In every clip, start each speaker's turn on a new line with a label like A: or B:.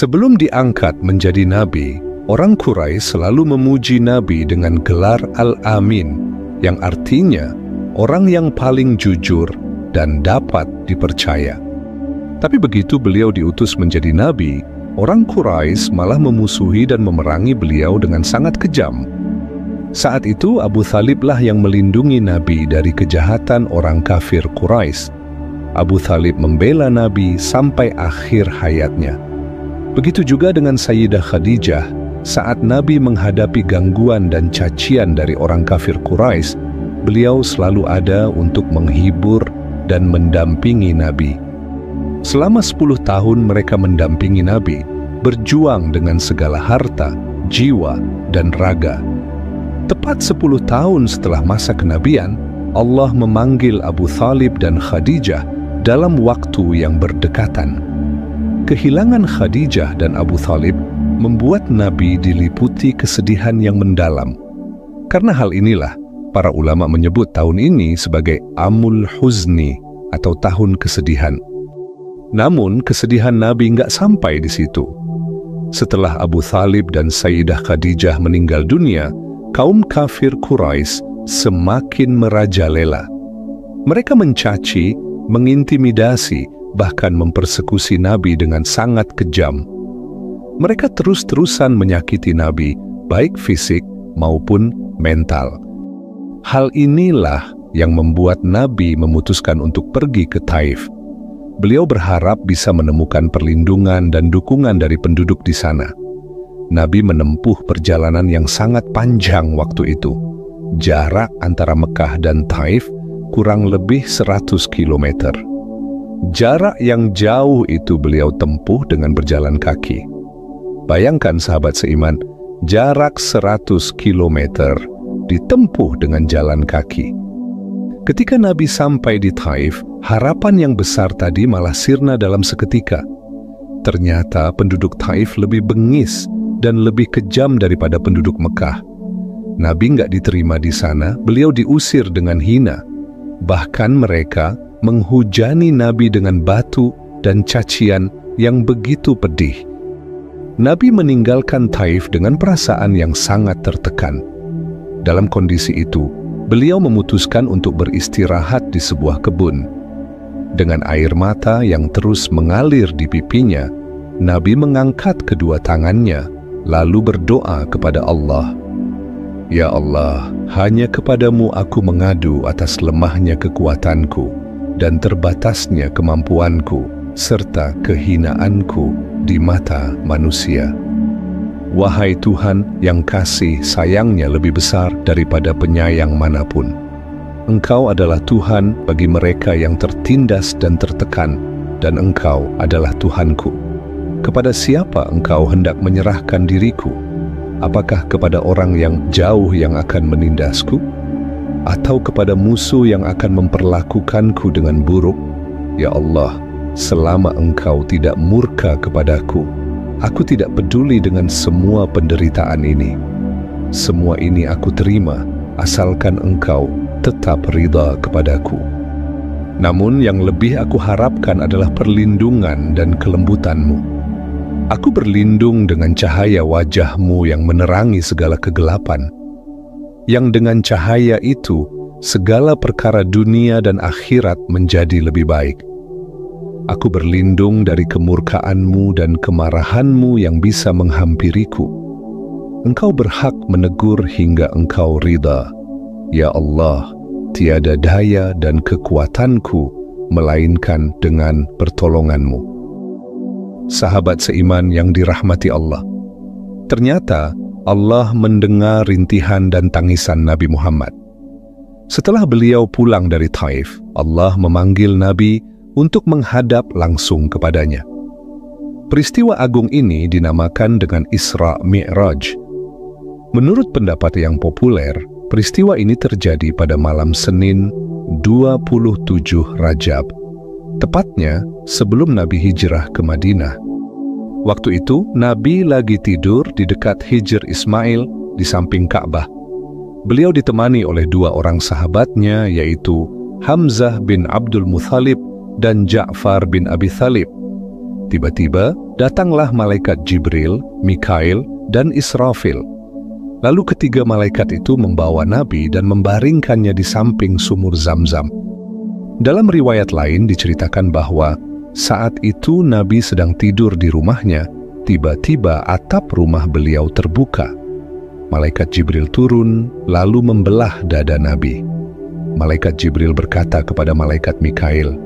A: Sebelum diangkat menjadi nabi, orang Quraisy selalu memuji Nabi dengan gelar Al-Amin, yang artinya orang yang paling jujur dan dapat dipercaya. Tapi begitu beliau diutus menjadi nabi, orang Quraisy malah memusuhi dan memerangi beliau dengan sangat kejam. Saat itu Abu Thaliblah yang melindungi Nabi dari kejahatan orang kafir Quraisy. Abu Thalib membela Nabi sampai akhir hayatnya. Begitu juga dengan Sayyidah Khadijah, saat Nabi menghadapi gangguan dan cacian dari orang kafir Quraisy, beliau selalu ada untuk menghibur dan mendampingi Nabi. Selama 10 tahun mereka mendampingi Nabi, berjuang dengan segala harta, jiwa, dan raga. Tepat 10 tahun setelah masa kenabian, Allah memanggil Abu Thalib dan Khadijah dalam waktu yang berdekatan. Kehilangan Khadijah dan Abu Thalib membuat Nabi diliputi kesedihan yang mendalam. Karena hal inilah, para ulama menyebut tahun ini sebagai Amul Huzni atau tahun kesedihan. Namun, kesedihan Nabi nggak sampai di situ. Setelah Abu Thalib dan Sayyidah Khadijah meninggal dunia, kaum kafir Quraisy semakin merajalela. Mereka mencaci, mengintimidasi, bahkan mempersekusi Nabi dengan sangat kejam. Mereka terus-terusan menyakiti Nabi, baik fisik maupun mental. Hal inilah yang membuat Nabi memutuskan untuk pergi ke Taif. Beliau berharap bisa menemukan perlindungan dan dukungan dari penduduk di sana. Nabi menempuh perjalanan yang sangat panjang waktu itu. Jarak antara Mekah dan Taif kurang lebih 100 kilometer. Jarak yang jauh itu beliau tempuh dengan berjalan kaki. Bayangkan sahabat seiman, jarak 100 kilometer ditempuh dengan jalan kaki. Ketika Nabi sampai di Taif, harapan yang besar tadi malah sirna dalam seketika. Ternyata penduduk Taif lebih bengis dan lebih kejam daripada penduduk Mekah. Nabi nggak diterima di sana, beliau diusir dengan hina. Bahkan mereka menghujani Nabi dengan batu dan cacian yang begitu pedih. Nabi meninggalkan Taif dengan perasaan yang sangat tertekan. Dalam kondisi itu, beliau memutuskan untuk beristirahat di sebuah kebun. Dengan air mata yang terus mengalir di pipinya, Nabi mengangkat kedua tangannya, lalu berdoa kepada Allah. Ya Allah, hanya kepadamu aku mengadu atas lemahnya kekuatanku dan terbatasnya kemampuanku, serta kehinaanku di mata manusia. Wahai Tuhan yang kasih sayangnya lebih besar daripada penyayang manapun. Engkau adalah Tuhan bagi mereka yang tertindas dan tertekan, dan Engkau adalah Tuhanku. Kepada siapa Engkau hendak menyerahkan diriku? Apakah kepada orang yang jauh yang akan menindasku? Atau kepada musuh yang akan memperlakukanku dengan buruk? Ya Allah, selama Engkau tidak murka kepadaku, aku tidak peduli dengan semua penderitaan ini. Semua ini aku terima, asalkan Engkau tetap ridha kepadaku. Namun yang lebih aku harapkan adalah perlindungan dan kelembutan-Mu. Aku berlindung dengan cahaya wajah-Mu yang menerangi segala kegelapan, yang dengan cahaya itu segala perkara dunia dan akhirat menjadi lebih baik. Aku berlindung dari kemurkaan-Mu dan kemarahan-Mu yang bisa menghampiriku. Engkau berhak menegur hingga Engkau ridha. Ya Allah, tiada daya dan kekuatanku melainkan dengan pertolongan-Mu. Sahabat seiman yang dirahmati Allah, ternyata Allah mendengar rintihan dan tangisan Nabi Muhammad. Setelah beliau pulang dari Taif, Allah memanggil Nabi untuk menghadap langsung kepadanya. Peristiwa agung ini dinamakan dengan Isra Mi'raj. Menurut pendapat yang populer, peristiwa ini terjadi pada malam Senin 27 Rajab, tepatnya sebelum Nabi hijrah ke Madinah. Waktu itu, Nabi lagi tidur di dekat Hijr Ismail di samping Ka'bah. Beliau ditemani oleh dua orang sahabatnya, yaitu Hamzah bin Abdul Muthalib dan Ja'far bin Abi Thalib. Tiba-tiba datanglah malaikat Jibril, Mikail, dan Israfil. Lalu ketiga malaikat itu membawa Nabi dan membaringkannya di samping sumur Zamzam. Dalam riwayat lain diceritakan bahwa saat itu Nabi sedang tidur di rumahnya, tiba-tiba atap rumah beliau terbuka. Malaikat Jibril turun lalu membelah dada Nabi. Malaikat Jibril berkata kepada malaikat Mikail,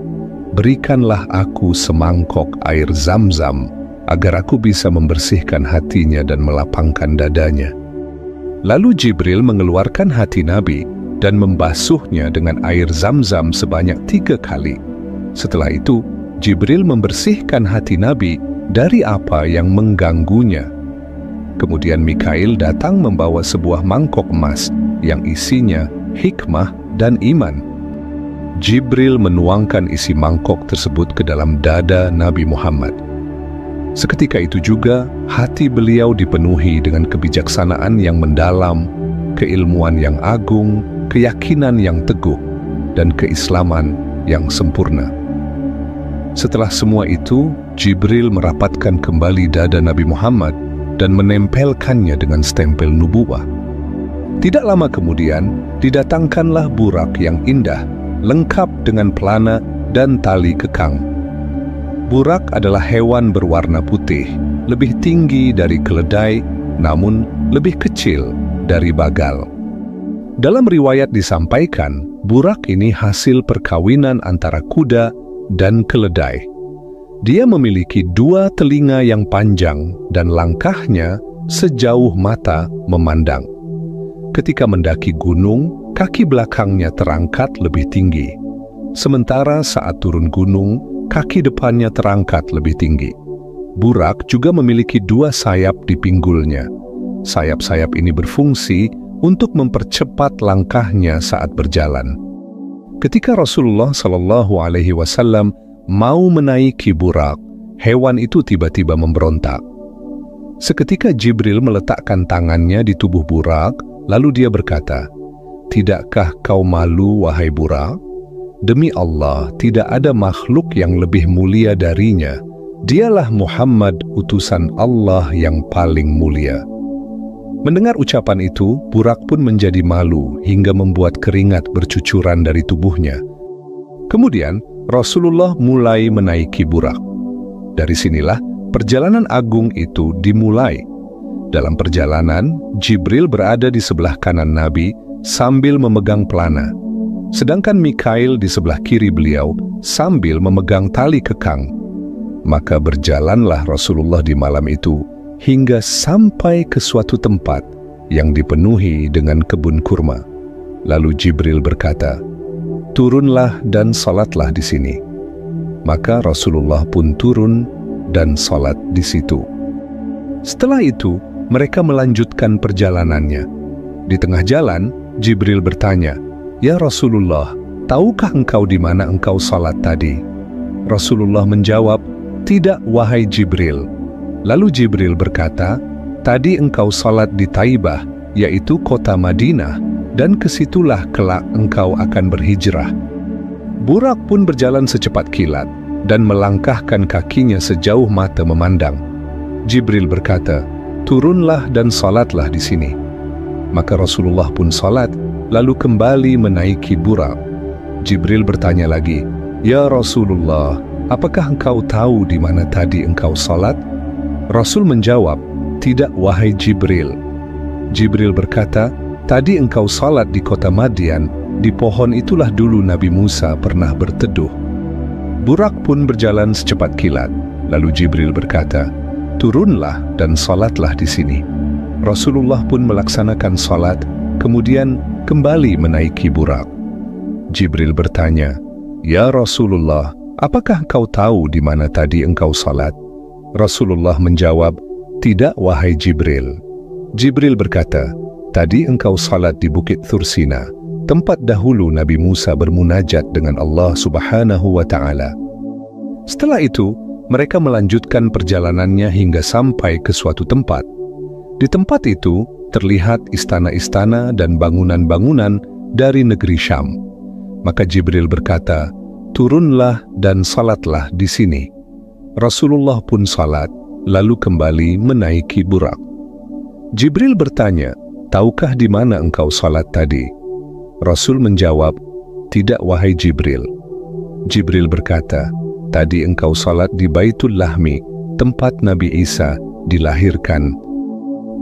A: "Berikanlah aku semangkok air Zamzam agar aku bisa membersihkan hatinya dan melapangkan dadanya." Lalu Jibril mengeluarkan hati Nabi dan membasuhnya dengan air Zamzam sebanyak 3 kali. Setelah itu, Jibril membersihkan hati Nabi dari apa yang mengganggunya. Kemudian Mikail datang membawa sebuah mangkok emas yang isinya hikmah dan iman. Jibril menuangkan isi mangkok tersebut ke dalam dada Nabi Muhammad. Seketika itu juga, hati beliau dipenuhi dengan kebijaksanaan yang mendalam, keilmuan yang agung, keyakinan yang teguh, dan keislaman yang sempurna. Setelah semua itu, Jibril merapatkan kembali dada Nabi Muhammad dan menempelkannya dengan stempel nubuwah. Tidak lama kemudian, didatangkanlah burak yang indah, lengkap dengan pelana dan tali kekang. Burak adalah hewan berwarna putih, lebih tinggi dari keledai, namun lebih kecil dari bagal. Dalam riwayat disampaikan, burak ini hasil perkawinan antara kuda dan keledai. Dia memiliki 2 telinga yang panjang dan langkahnya sejauh mata memandang. Ketika mendaki gunung, kaki belakangnya terangkat lebih tinggi. Sementara saat turun gunung, kaki depannya terangkat lebih tinggi. Burak juga memiliki 2 sayap di pinggulnya. Sayap-sayap ini berfungsi untuk mempercepat langkahnya saat berjalan. Ketika Rasulullah SAW mau menaiki burak, hewan itu tiba-tiba memberontak. Seketika Jibril meletakkan tangannya di tubuh burak, lalu dia berkata, "Tidakkah kau malu, wahai burak? Demi Allah, tidak ada makhluk yang lebih mulia darinya. Dialah Muhammad, utusan Allah yang paling mulia." Mendengar ucapan itu, burak pun menjadi malu hingga membuat keringat bercucuran dari tubuhnya. Kemudian, Rasulullah mulai menaiki burak. Dari sinilah perjalanan agung itu dimulai. Dalam perjalanan, Jibril berada di sebelah kanan Nabi sambil memegang pelana, sedangkan Mikail di sebelah kiri beliau sambil memegang tali kekang. Maka berjalanlah Rasulullah di malam itu hingga sampai ke suatu tempat yang dipenuhi dengan kebun kurma. Lalu Jibril berkata, "Turunlah dan salatlah di sini." Maka Rasulullah pun turun dan salat di situ. Setelah itu, mereka melanjutkan perjalanannya. Di tengah jalan, Jibril bertanya, "Ya Rasulullah, tahukah engkau di mana engkau salat tadi?" Rasulullah menjawab, "Tidak, wahai Jibril." Lalu Jibril berkata, "Tadi engkau salat di Taibah, yaitu kota Madinah, dan kesitulah kelak engkau akan berhijrah." Burak pun berjalan secepat kilat dan melangkahkan kakinya sejauh mata memandang. Jibril berkata, "Turunlah dan salatlah di sini." Maka Rasulullah pun salat, lalu kembali menaiki burak. Jibril bertanya lagi, "Ya Rasulullah, apakah engkau tahu di mana tadi engkau salat?" Rasul menjawab, "Tidak, wahai Jibril." Jibril berkata, "Tadi engkau salat di kota Madian, di pohon itulah dulu Nabi Musa pernah berteduh." Burak pun berjalan secepat kilat. Lalu Jibril berkata, "Turunlah dan salatlah di sini." Rasulullah pun melaksanakan salat, kemudian kembali menaiki burak. Jibril bertanya, "Ya Rasulullah, apakah engkau tahu di mana tadi engkau salat?" Rasulullah menjawab, "Tidak, wahai Jibril." Jibril berkata, "Tadi engkau salat di Bukit Thursina, tempat dahulu Nabi Musa bermunajat dengan Allah Subhanahu wa Ta'ala." Setelah itu, mereka melanjutkan perjalanannya hingga sampai ke suatu tempat. Di tempat itu terlihat istana-istana dan bangunan-bangunan dari negeri Syam. Maka Jibril berkata, "Turunlah dan salatlah di sini." Rasulullah pun salat, lalu kembali menaiki burak. Jibril bertanya, "Tahukah di mana engkau salat tadi?" Rasul menjawab, "Tidak wahai Jibril." Jibril berkata, "Tadi engkau salat di Baitul Lahmi, tempat Nabi Isa dilahirkan."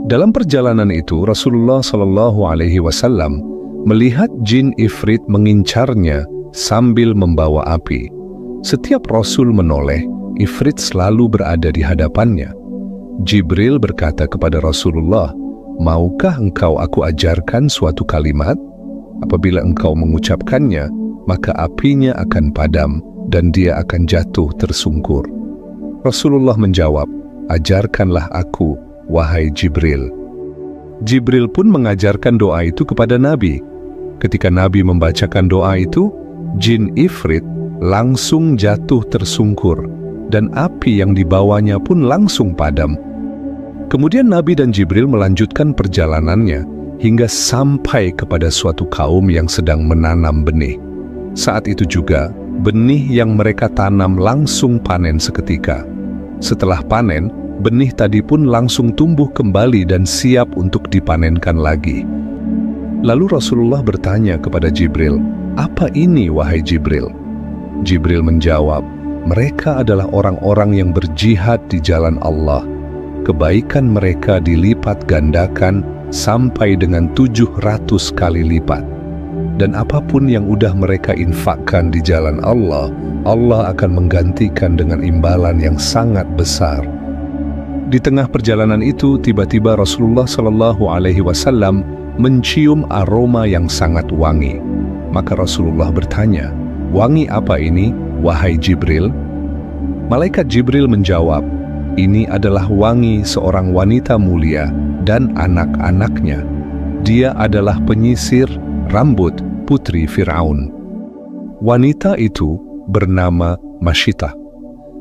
A: Dalam perjalanan itu, Rasulullah SAW melihat jin Ifrit mengincarnya sambil membawa api. Setiap Rasul menoleh, Ifrit selalu berada di hadapannya. Jibril berkata kepada Rasulullah, "Maukah engkau aku ajarkan suatu kalimat? Apabila engkau mengucapkannya, maka apinya akan padam dan dia akan jatuh tersungkur." Rasulullah menjawab, "Ajarkanlah aku, wahai Jibril." Jibril pun mengajarkan doa itu kepada Nabi. Ketika Nabi membacakan doa itu, jin Ifrit langsung jatuh tersungkur dan api yang dibawanya pun langsung padam. Kemudian Nabi dan Jibril melanjutkan perjalanannya hingga sampai kepada suatu kaum yang sedang menanam benih. Saat itu juga, benih yang mereka tanam langsung panen seketika. Setelah panen, benih tadi pun langsung tumbuh kembali dan siap untuk dipanenkan lagi. Lalu Rasulullah bertanya kepada Jibril, "Apa ini, wahai Jibril?" Jibril menjawab, "Mereka adalah orang-orang yang berjihad di jalan Allah. Kebaikan mereka dilipat gandakan sampai dengan 700 kali lipat. Dan apapun yang udah mereka infakkan di jalan Allah, Allah akan menggantikan dengan imbalan yang sangat besar." Di tengah perjalanan itu, tiba-tiba Rasulullah SAW mencium aroma yang sangat wangi. Maka Rasulullah bertanya, "Wangi apa ini, wahai Jibril?" Malaikat Jibril menjawab, "Ini adalah wangi seorang wanita mulia dan anak-anaknya. Dia adalah penyisir rambut putri Fir'aun." Wanita itu bernama Masyitah.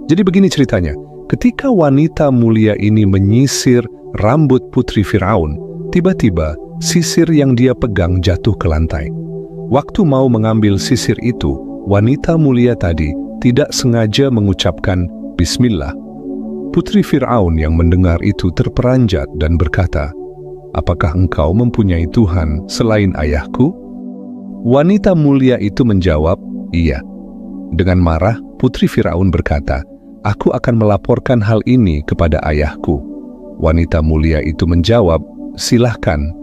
A: Jadi begini ceritanya, ketika wanita mulia ini menyisir rambut putri Fir'aun, tiba-tiba sisir yang dia pegang jatuh ke lantai. Waktu mau mengambil sisir itu, wanita mulia tadi tidak sengaja mengucapkan Bismillah. Putri Fir'aun yang mendengar itu terperanjat dan berkata, "Apakah engkau mempunyai Tuhan selain ayahku?" Wanita mulia itu menjawab, "Iya." Dengan marah, Putri Fir'aun berkata, "Aku akan melaporkan hal ini kepada ayahku." Wanita mulia itu menjawab, "Silahkan."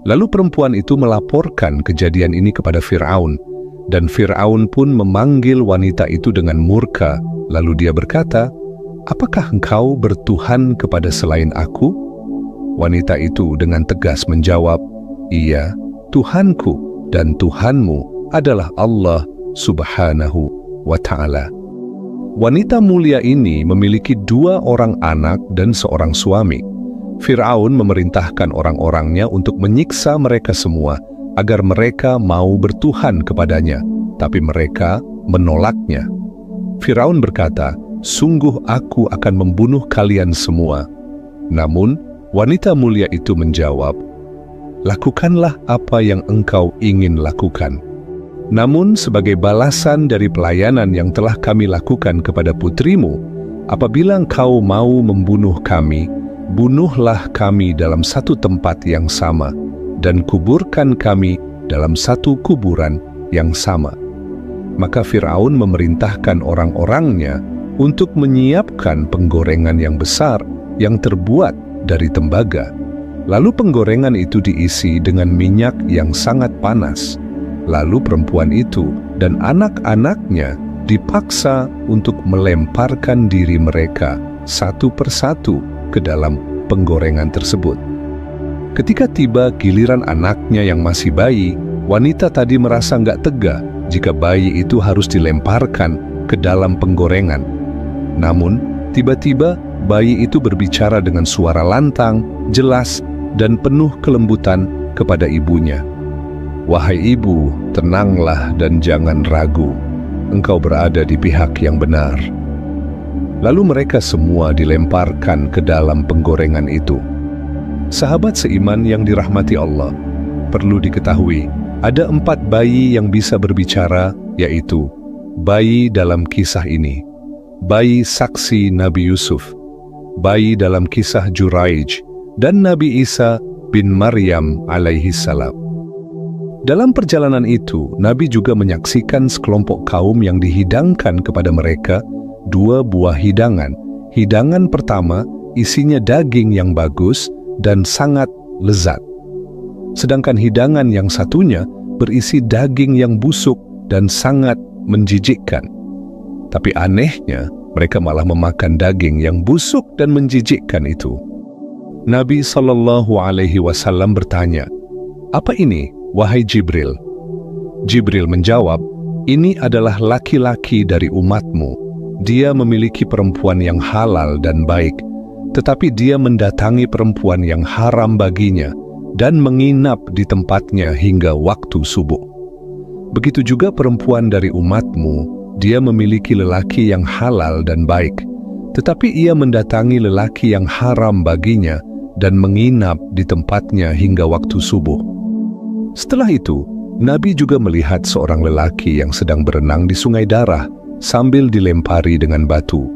A: Lalu perempuan itu melaporkan kejadian ini kepada Fir'aun, dan Fir'aun pun memanggil wanita itu dengan murka. Lalu dia berkata, "Apakah engkau bertuhan kepada selain aku?" Wanita itu dengan tegas menjawab, "Iya, Tuhanku dan Tuhanmu adalah Allah Subhanahu wa Ta'ala." Wanita mulia ini memiliki 2 orang anak dan seorang suami. Fir'aun memerintahkan orang-orangnya untuk menyiksa mereka semua agar mereka mau bertuhan kepadanya, tapi mereka menolaknya. Fir'aun berkata, "Sungguh aku akan membunuh kalian semua." Namun, wanita mulia itu menjawab, "Lakukanlah apa yang engkau ingin lakukan. Namun sebagai balasan dari pelayanan yang telah kami lakukan kepada putrimu, apabila engkau mau membunuh kami, bunuhlah kami dalam satu tempat yang sama, dan kuburkan kami dalam satu kuburan yang sama." Maka Fir'aun memerintahkan orang-orangnya untuk menyiapkan penggorengan yang besar yang terbuat dari tembaga. Lalu penggorengan itu diisi dengan minyak yang sangat panas. Lalu perempuan itu dan anak-anaknya dipaksa untuk melemparkan diri mereka satu persatu ke dalam penggorengan tersebut. Ketika tiba giliran anaknya yang masih bayi, wanita tadi merasa nggak tega jika bayi itu harus dilemparkan ke dalam penggorengan. Namun, tiba-tiba bayi itu berbicara dengan suara lantang, jelas, dan penuh kelembutan kepada ibunya. "Wahai ibu, tenanglah dan jangan ragu. Engkau berada di pihak yang benar." Lalu mereka semua dilemparkan ke dalam penggorengan itu. Sahabat seiman yang dirahmati Allah, perlu diketahui, ada 4 bayi yang bisa berbicara, yaitu bayi dalam kisah ini. bayi saksi Nabi Yusuf, bayi dalam kisah Juraij, dan Nabi Isa bin Maryam alaihi salam. Dalam perjalanan itu, Nabi juga menyaksikan sekelompok kaum yang dihidangkan kepada mereka 2 buah hidangan. Hidangan pertama isinya daging yang bagus dan sangat lezat. Sedangkan hidangan yang satunya berisi daging yang busuk dan sangat menjijikkan. Tapi anehnya, mereka malah memakan daging yang busuk dan menjijikkan itu. Nabi SAW bertanya, "Apa ini, wahai Jibril?" Jibril menjawab, "Ini adalah laki-laki dari umatmu. Dia memiliki perempuan yang halal dan baik, tetapi dia mendatangi perempuan yang haram baginya dan menginap di tempatnya hingga waktu subuh. Begitu juga perempuan dari umatmu, dia memiliki lelaki yang halal dan baik, tetapi ia mendatangi lelaki yang haram baginya dan menginap di tempatnya hingga waktu subuh." Setelah itu, Nabi juga melihat seorang lelaki yang sedang berenang di sungai darah sambil dilempari dengan batu.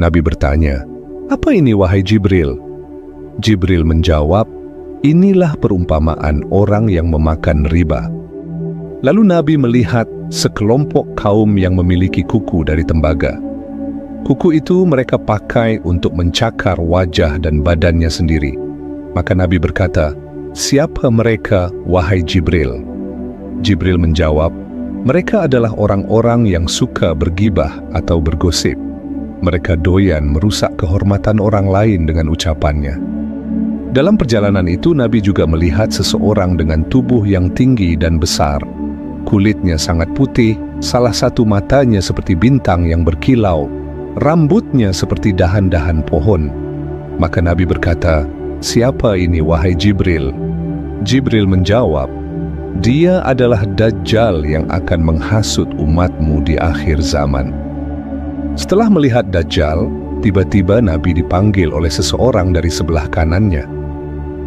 A: Nabi bertanya, "Apa ini, wahai Jibril?" Jibril menjawab, "Inilah perumpamaan orang yang memakan riba." Lalu Nabi melihat sekelompok kaum yang memiliki kuku dari tembaga. Kuku itu mereka pakai untuk mencakar wajah dan badannya sendiri. Maka Nabi berkata, "Siapa mereka, wahai Jibril?" Jibril menjawab, "Mereka adalah orang-orang yang suka bergibah atau bergosip. Mereka doyan merusak kehormatan orang lain dengan ucapannya." Dalam perjalanan itu, Nabi juga melihat seseorang dengan tubuh yang tinggi dan besar. Kulitnya sangat putih, salah satu matanya seperti bintang yang berkilau, rambutnya seperti dahan-dahan pohon. Maka Nabi berkata, "Siapa ini, wahai Jibril?" Jibril menjawab, "Dia adalah Dajjal yang akan menghasut umatmu di akhir zaman." Setelah melihat Dajjal, tiba-tiba Nabi dipanggil oleh seseorang dari sebelah kanannya.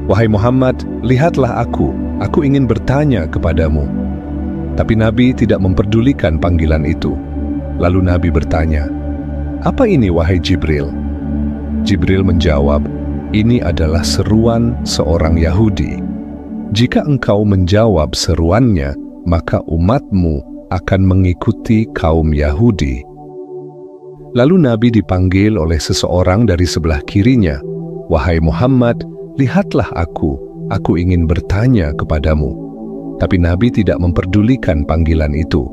A: "Wahai Muhammad, lihatlah aku ingin bertanya kepadamu." Tapi Nabi tidak memperdulikan panggilan itu. Lalu Nabi bertanya, "Apa ini, wahai Jibril?" Jibril menjawab, "Ini adalah seruan seorang Yahudi. Jika engkau menjawab seruannya, maka umatmu akan mengikuti kaum Yahudi." Lalu Nabi dipanggil oleh seseorang dari sebelah kirinya, "Wahai Muhammad, lihatlah aku ingin bertanya kepadamu." Tapi Nabi tidak memperdulikan panggilan itu.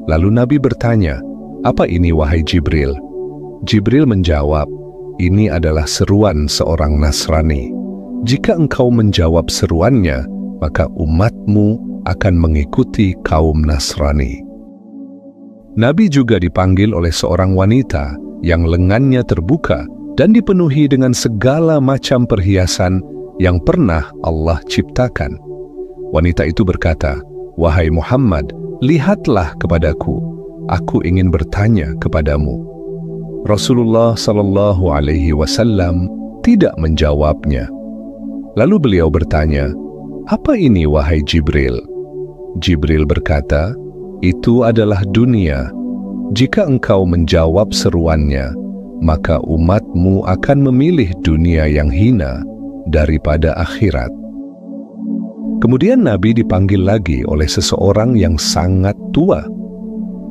A: Lalu Nabi bertanya, "Apa ini, wahai Jibril?" Jibril menjawab, "Ini adalah seruan seorang Nasrani. Jika engkau menjawab seruannya, maka umatmu akan mengikuti kaum Nasrani." Nabi juga dipanggil oleh seorang wanita yang lengannya terbuka dan dipenuhi dengan segala macam perhiasan yang pernah Allah ciptakan. Wanita itu berkata, "Wahai Muhammad, lihatlah kepadaku. Aku ingin bertanya kepadamu." Rasulullah SAW tidak menjawabnya. Lalu beliau bertanya, "Apa ini, wahai Jibril?" Jibril berkata, "Itu adalah dunia. Jika engkau menjawab seruannya, maka umatmu akan memilih dunia yang hina daripada akhirat." Kemudian Nabi dipanggil lagi oleh seseorang yang sangat tua.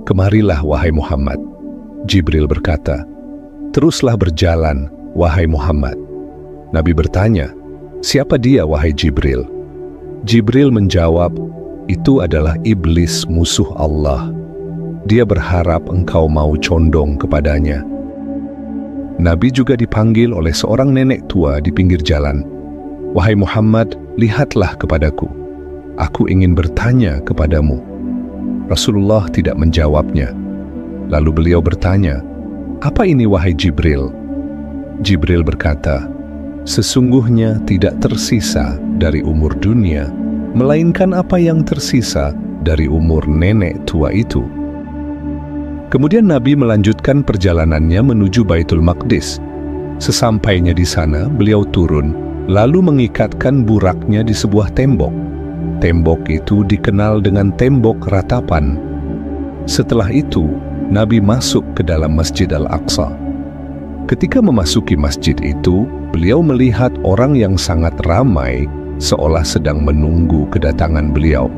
A: "Kemarilah, wahai Muhammad." Jibril berkata, "Teruslah berjalan, wahai Muhammad." Nabi bertanya, "Siapa dia, wahai Jibril?" Jibril menjawab, "Itu adalah iblis, musuh Allah. Dia berharap engkau mau condong kepadanya." Nabi juga dipanggil oleh seorang nenek tua di pinggir jalan. "Wahai Muhammad, lihatlah kepadaku. Aku ingin bertanya kepadamu." Rasulullah tidak menjawabnya. Lalu beliau bertanya, "Apa ini, wahai Jibril?" Jibril berkata, "Sesungguhnya tidak tersisa dari umur dunia, melainkan apa yang tersisa dari umur nenek tua itu." Kemudian Nabi melanjutkan perjalanannya menuju Baitul Maqdis. Sesampainya di sana, beliau turun lalu mengikatkan buraknya di sebuah tembok. Tembok itu dikenal dengan tembok ratapan. Setelah itu, Nabi masuk ke dalam Masjid Al-Aqsa. Ketika memasuki masjid itu, beliau melihat orang yang sangat ramai seolah sedang menunggu kedatangan beliau.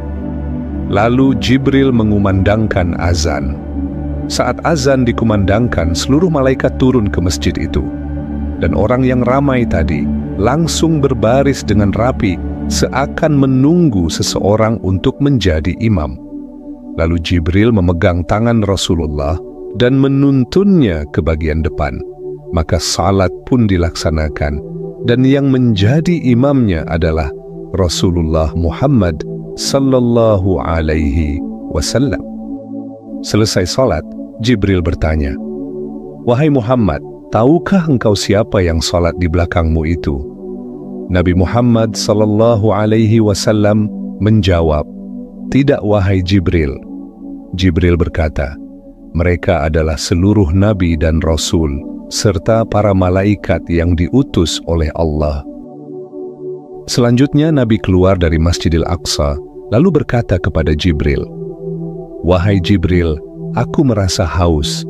A: Lalu Jibril mengumandangkan azan. Saat azan dikumandangkan, seluruh malaikat turun ke masjid itu. Dan orang yang ramai tadi langsung berbaris dengan rapi, seakan menunggu seseorang untuk menjadi imam. Lalu Jibril memegang tangan Rasulullah dan menuntunnya ke bagian depan. Maka salat pun dilaksanakan, dan yang menjadi imamnya adalah Rasulullah Muhammad sallallahu alaihi wasallam. Selesai salat, Jibril bertanya, "Wahai Muhammad, tahukah engkau siapa yang salat di belakangmu itu?" Nabi Muhammad sallallahu alaihi wasallam menjawab, "Tidak, wahai Jibril." Jibril berkata, "Mereka adalah seluruh nabi dan rasul serta para malaikat yang diutus oleh Allah." Selanjutnya Nabi keluar dari Masjidil Aqsa lalu berkata kepada Jibril, "Wahai Jibril, aku merasa haus."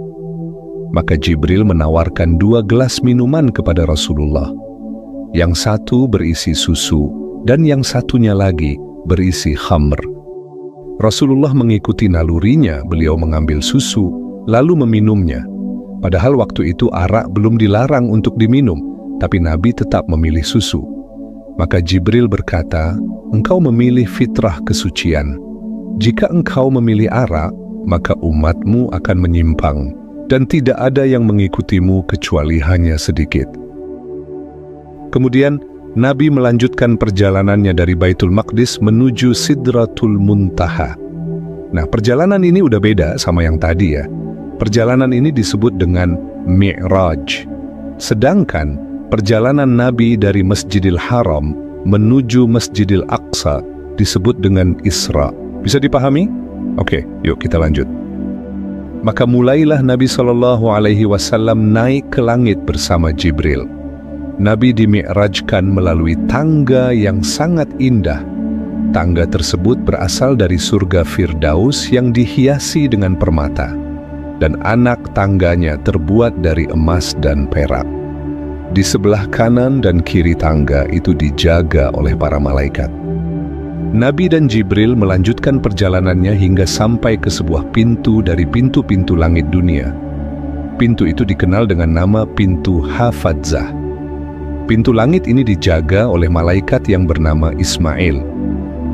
A: Maka Jibril menawarkan 2 gelas minuman kepada Rasulullah. Yang satu berisi susu dan yang satunya lagi berisi khamr. Rasulullah mengikuti nalurinya, beliau mengambil susu lalu meminumnya. Padahal waktu itu arak belum dilarang untuk diminum, tapi Nabi tetap memilih susu. Maka Jibril berkata, "Engkau memilih fitrah kesucian. Jika engkau memilih arak, maka umatmu akan menyimpang, dan tidak ada yang mengikutimu kecuali hanya sedikit." Kemudian, Nabi melanjutkan perjalanannya dari Baitul Maqdis menuju Sidratul Muntaha. Nah, perjalanan ini udah beda sama yang tadi ya. Perjalanan ini disebut dengan Mi'raj. Sedangkan perjalanan Nabi dari Masjidil Haram menuju Masjidil Aqsa disebut dengan Isra. Bisa dipahami? Oke, yuk kita lanjut. Maka mulailah Nabi SAW naik ke langit bersama Jibril. Nabi dimi'rajkan melalui tangga yang sangat indah. Tangga tersebut berasal dari surga Firdaus yang dihiasi dengan permata. Dan anak tangganya terbuat dari emas dan perak. Di sebelah kanan dan kiri tangga itu dijaga oleh para malaikat. Nabi dan Jibril melanjutkan perjalanannya hingga sampai ke sebuah pintu dari pintu-pintu langit dunia. Pintu itu dikenal dengan nama pintu Hafadzah. Pintu langit ini dijaga oleh malaikat yang bernama Ismail.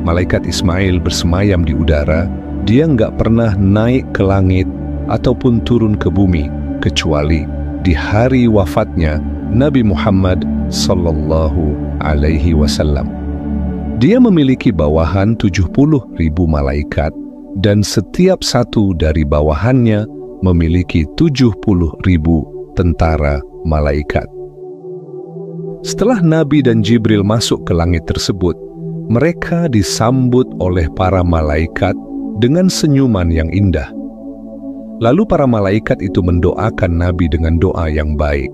A: Malaikat Ismail bersemayam di udara, dia nggak pernah naik ke langit ataupun turun ke bumi, kecuali di hari wafatnya Nabi Muhammad sallallahu alaihi wasallam. Dia memiliki bawahan 70.000 malaikat, dan setiap satu dari bawahannya memiliki 70.000 tentara malaikat. Setelah Nabi dan Jibril masuk ke langit tersebut, mereka disambut oleh para malaikat dengan senyuman yang indah. Lalu para malaikat itu mendoakan Nabi dengan doa yang baik.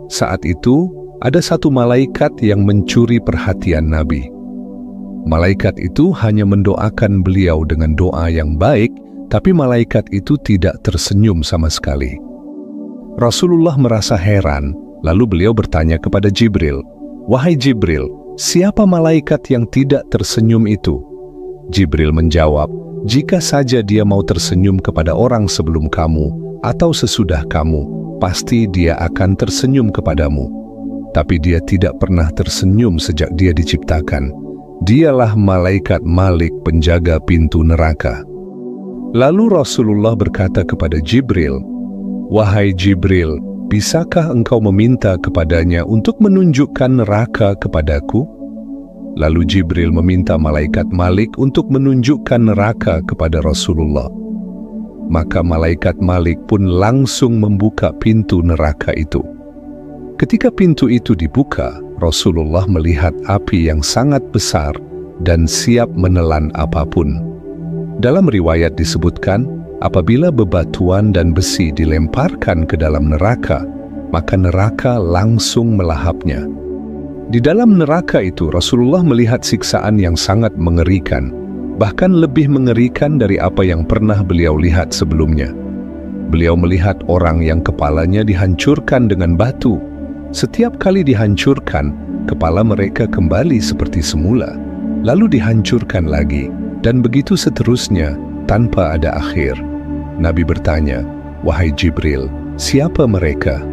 A: Saat itu, ada satu malaikat yang mencuri perhatian Nabi. Malaikat itu hanya mendoakan beliau dengan doa yang baik, tapi malaikat itu tidak tersenyum sama sekali. Rasulullah merasa heran, lalu beliau bertanya kepada Jibril, "Wahai Jibril, siapa malaikat yang tidak tersenyum itu?" Jibril menjawab, "Jika saja dia mau tersenyum kepada orang sebelum kamu atau sesudah kamu, pasti dia akan tersenyum kepadamu. Tapi dia tidak pernah tersenyum sejak dia diciptakan. Dialah malaikat Malik, penjaga pintu neraka." Lalu Rasulullah berkata kepada Jibril, "Wahai Jibril, bisakah engkau meminta kepadanya untuk menunjukkan neraka kepadaku?" Lalu Jibril meminta malaikat Malik untuk menunjukkan neraka kepada Rasulullah. Maka malaikat Malik pun langsung membuka pintu neraka itu. Ketika pintu itu dibuka, Rasulullah melihat api yang sangat besar dan siap menelan apapun. Dalam riwayat disebutkan, apabila bebatuan dan besi dilemparkan ke dalam neraka, maka neraka langsung melahapnya. Di dalam neraka itu, Rasulullah melihat siksaan yang sangat mengerikan, bahkan lebih mengerikan dari apa yang pernah beliau lihat sebelumnya. Beliau melihat orang yang kepalanya dihancurkan dengan batu. Setiap kali dihancurkan, kepala mereka kembali seperti semula, lalu dihancurkan lagi, dan begitu seterusnya tanpa ada akhir. Nabi bertanya, "Wahai Jibril, siapa mereka?"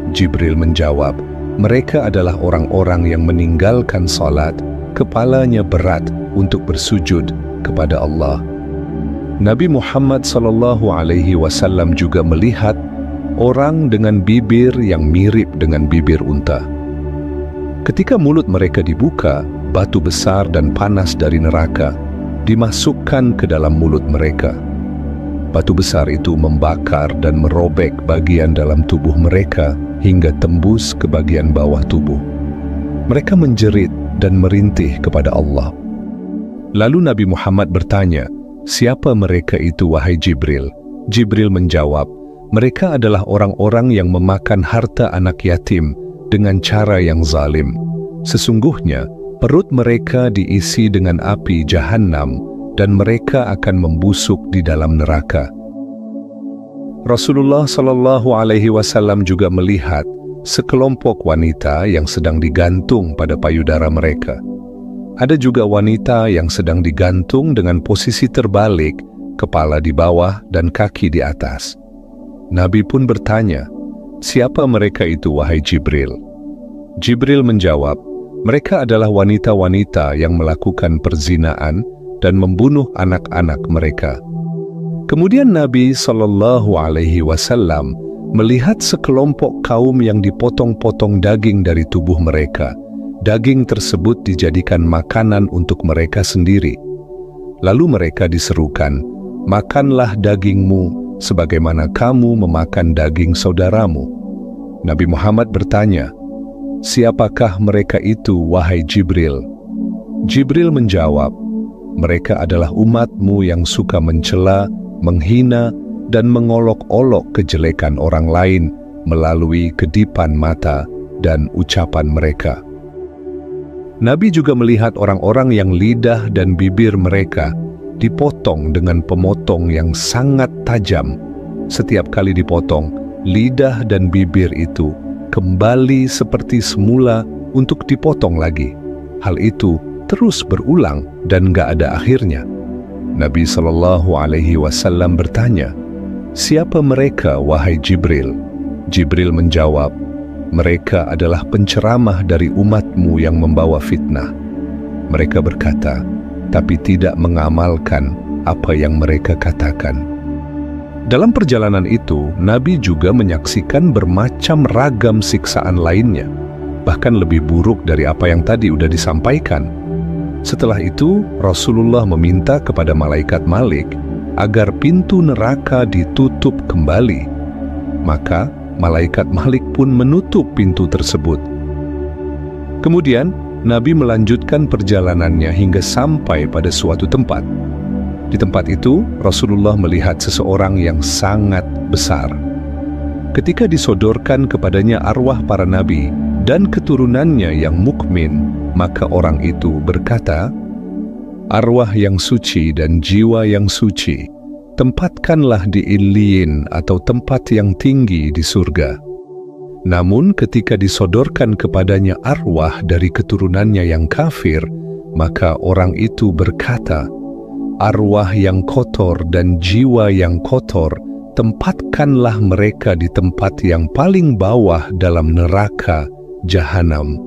A: Jibril menjawab, "Mereka adalah orang-orang yang meninggalkan salat, kepalanya berat untuk bersujud kepada Allah." Nabi Muhammad SAW juga melihat orang dengan bibir yang mirip dengan bibir unta. Ketika mulut mereka dibuka, batu besar dan panas dari neraka dimasukkan ke dalam mulut mereka. Batu besar itu membakar dan merobek bagian dalam tubuh mereka hingga tembus ke bagian bawah tubuh. Mereka menjerit dan merintih kepada Allah. Lalu Nabi Muhammad bertanya, "Siapa mereka itu, wahai Jibril?" Jibril menjawab, "Mereka adalah orang-orang yang memakan harta anak yatim dengan cara yang zalim. Sesungguhnya perut mereka diisi dengan api Jahannam dan mereka akan membusuk di dalam neraka." Rasulullah SAW juga melihat sekelompok wanita yang sedang digantung pada payudara mereka. Ada juga wanita yang sedang digantung dengan posisi terbalik, kepala di bawah dan kaki di atas. Nabi pun bertanya, "Siapa mereka itu, wahai Jibril?" Jibril menjawab, "Mereka adalah wanita-wanita yang melakukan perzinaan dan membunuh anak-anak mereka." Kemudian Nabi SAW melihat sekelompok kaum yang dipotong-potong daging dari tubuh mereka. Daging tersebut dijadikan makanan untuk mereka sendiri. Lalu mereka diserukan, "Makanlah dagingmu sebagaimana kamu memakan daging saudaramu." Nabi Muhammad bertanya, "Siapakah mereka itu, wahai Jibril?" Jibril menjawab, "Mereka adalah umatmu yang suka mencela, menghina, dan mengolok-olok kejelekan orang lain melalui kedipan mata dan ucapan mereka." Nabi juga melihat orang-orang yang lidah dan bibir mereka dipotong dengan pemotong yang sangat tajam. Setiap kali dipotong, lidah dan bibir itu kembali seperti semula untuk dipotong lagi. Hal itu terus berulang dan gak ada akhirnya. Nabi SAW bertanya, "Siapa mereka, wahai Jibril?" Jibril menjawab, "Mereka adalah penceramah dari umatmu yang membawa fitnah." Mereka berkata, tapi tidak mengamalkan apa yang mereka katakan. Dalam perjalanan itu, Nabi juga menyaksikan bermacam ragam siksaan lainnya, bahkan lebih buruk dari apa yang tadi sudah disampaikan. Setelah itu, Rasulullah meminta kepada malaikat Malik agar pintu neraka ditutup kembali. Maka, malaikat Malik pun menutup pintu tersebut. Kemudian, Nabi melanjutkan perjalanannya hingga sampai pada suatu tempat. Di tempat itu, Rasulullah melihat seseorang yang sangat besar. Ketika disodorkan kepadanya arwah para nabi dan keturunannya yang mukmin, maka orang itu berkata, "Arwah yang suci dan jiwa yang suci, tempatkanlah di Illiyin atau tempat yang tinggi di surga." Namun ketika disodorkan kepadanya arwah dari keturunannya yang kafir, maka orang itu berkata, "Arwah yang kotor dan jiwa yang kotor, tempatkanlah mereka di tempat yang paling bawah dalam neraka Jahannam."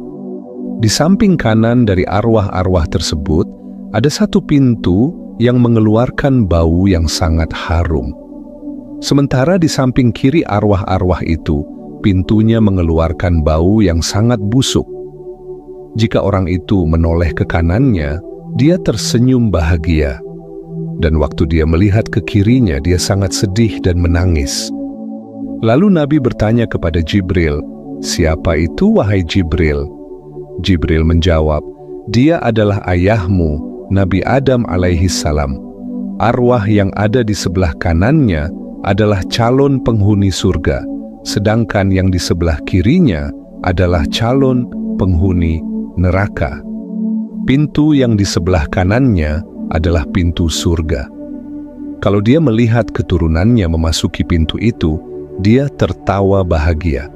A: Di samping kanan dari arwah-arwah tersebut, ada satu pintu yang mengeluarkan bau yang sangat harum. Sementara di samping kiri arwah-arwah itu, pintunya mengeluarkan bau yang sangat busuk. Jika orang itu menoleh ke kanannya, dia tersenyum bahagia. Dan waktu dia melihat ke kirinya, dia sangat sedih dan menangis. Lalu Nabi bertanya kepada Jibril, "Siapa itu, wahai Jibril?" Jibril menjawab, "Dia adalah ayahmu, Nabi Adam alaihi salam. Arwah yang ada di sebelah kanannya adalah calon penghuni surga, sedangkan yang di sebelah kirinya adalah calon penghuni neraka. Pintu yang di sebelah kanannya adalah pintu surga." Kalau dia melihat keturunannya memasuki pintu itu, dia tertawa bahagia.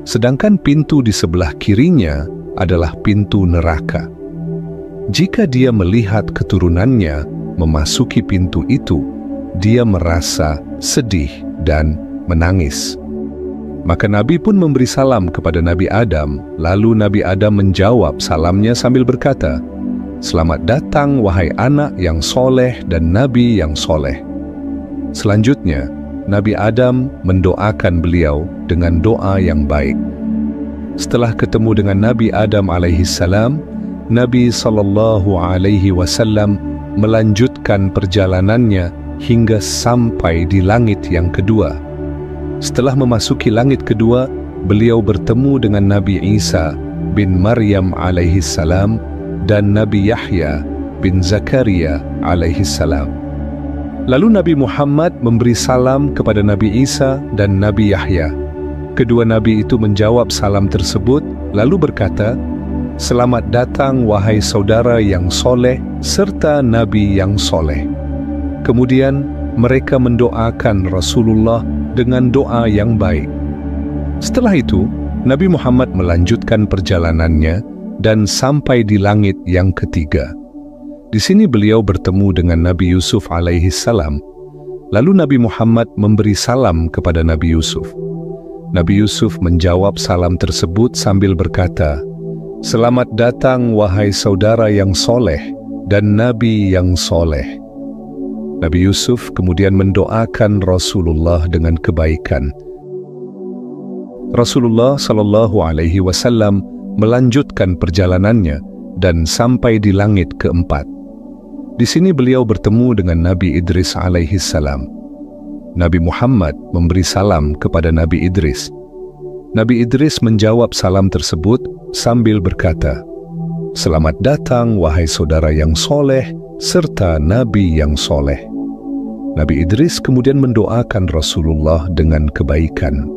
A: Sedangkan pintu di sebelah kirinya adalah pintu neraka. Jika dia melihat keturunannya memasuki pintu itu, dia merasa sedih dan menangis. Maka Nabi pun memberi salam kepada Nabi Adam, lalu Nabi Adam menjawab salamnya sambil berkata, "Selamat datang wahai anak yang soleh dan Nabi yang soleh." Selanjutnya, Nabi Adam mendoakan beliau dengan doa yang baik. Setelah ketemu dengan Nabi Adam alaihissalam, Nabi SAW melanjutkan perjalanannya hingga sampai di langit yang kedua. Setelah memasuki langit kedua, beliau bertemu dengan Nabi Isa bin Maryam alaihissalam dan Nabi Yahya bin Zakaria alaihissalam. Lalu Nabi Muhammad memberi salam kepada Nabi Isa dan Nabi Yahya. Kedua nabi itu menjawab salam tersebut, lalu berkata, "Selamat datang wahai saudara yang soleh serta nabi yang soleh." Kemudian mereka mendoakan Rasulullah dengan doa yang baik. Setelah itu, Nabi Muhammad melanjutkan perjalanannya dan sampai di langit yang ketiga. Di sini beliau bertemu dengan Nabi Yusuf alaihissalam. Lalu Nabi Muhammad memberi salam kepada Nabi Yusuf. Nabi Yusuf menjawab salam tersebut sambil berkata, "Selamat datang wahai saudara yang soleh dan Nabi yang soleh." Nabi Yusuf kemudian mendoakan Rasulullah dengan kebaikan. Rasulullah SAW melanjutkan perjalanannya dan sampai di langit keempat. Di sini beliau bertemu dengan Nabi Idris alaihissalam. Nabi Muhammad memberi salam kepada Nabi Idris. Nabi Idris menjawab salam tersebut sambil berkata, "Selamat datang wahai saudara yang soleh serta Nabi yang soleh." Nabi Idris kemudian mendoakan Rasulullah dengan kebaikan.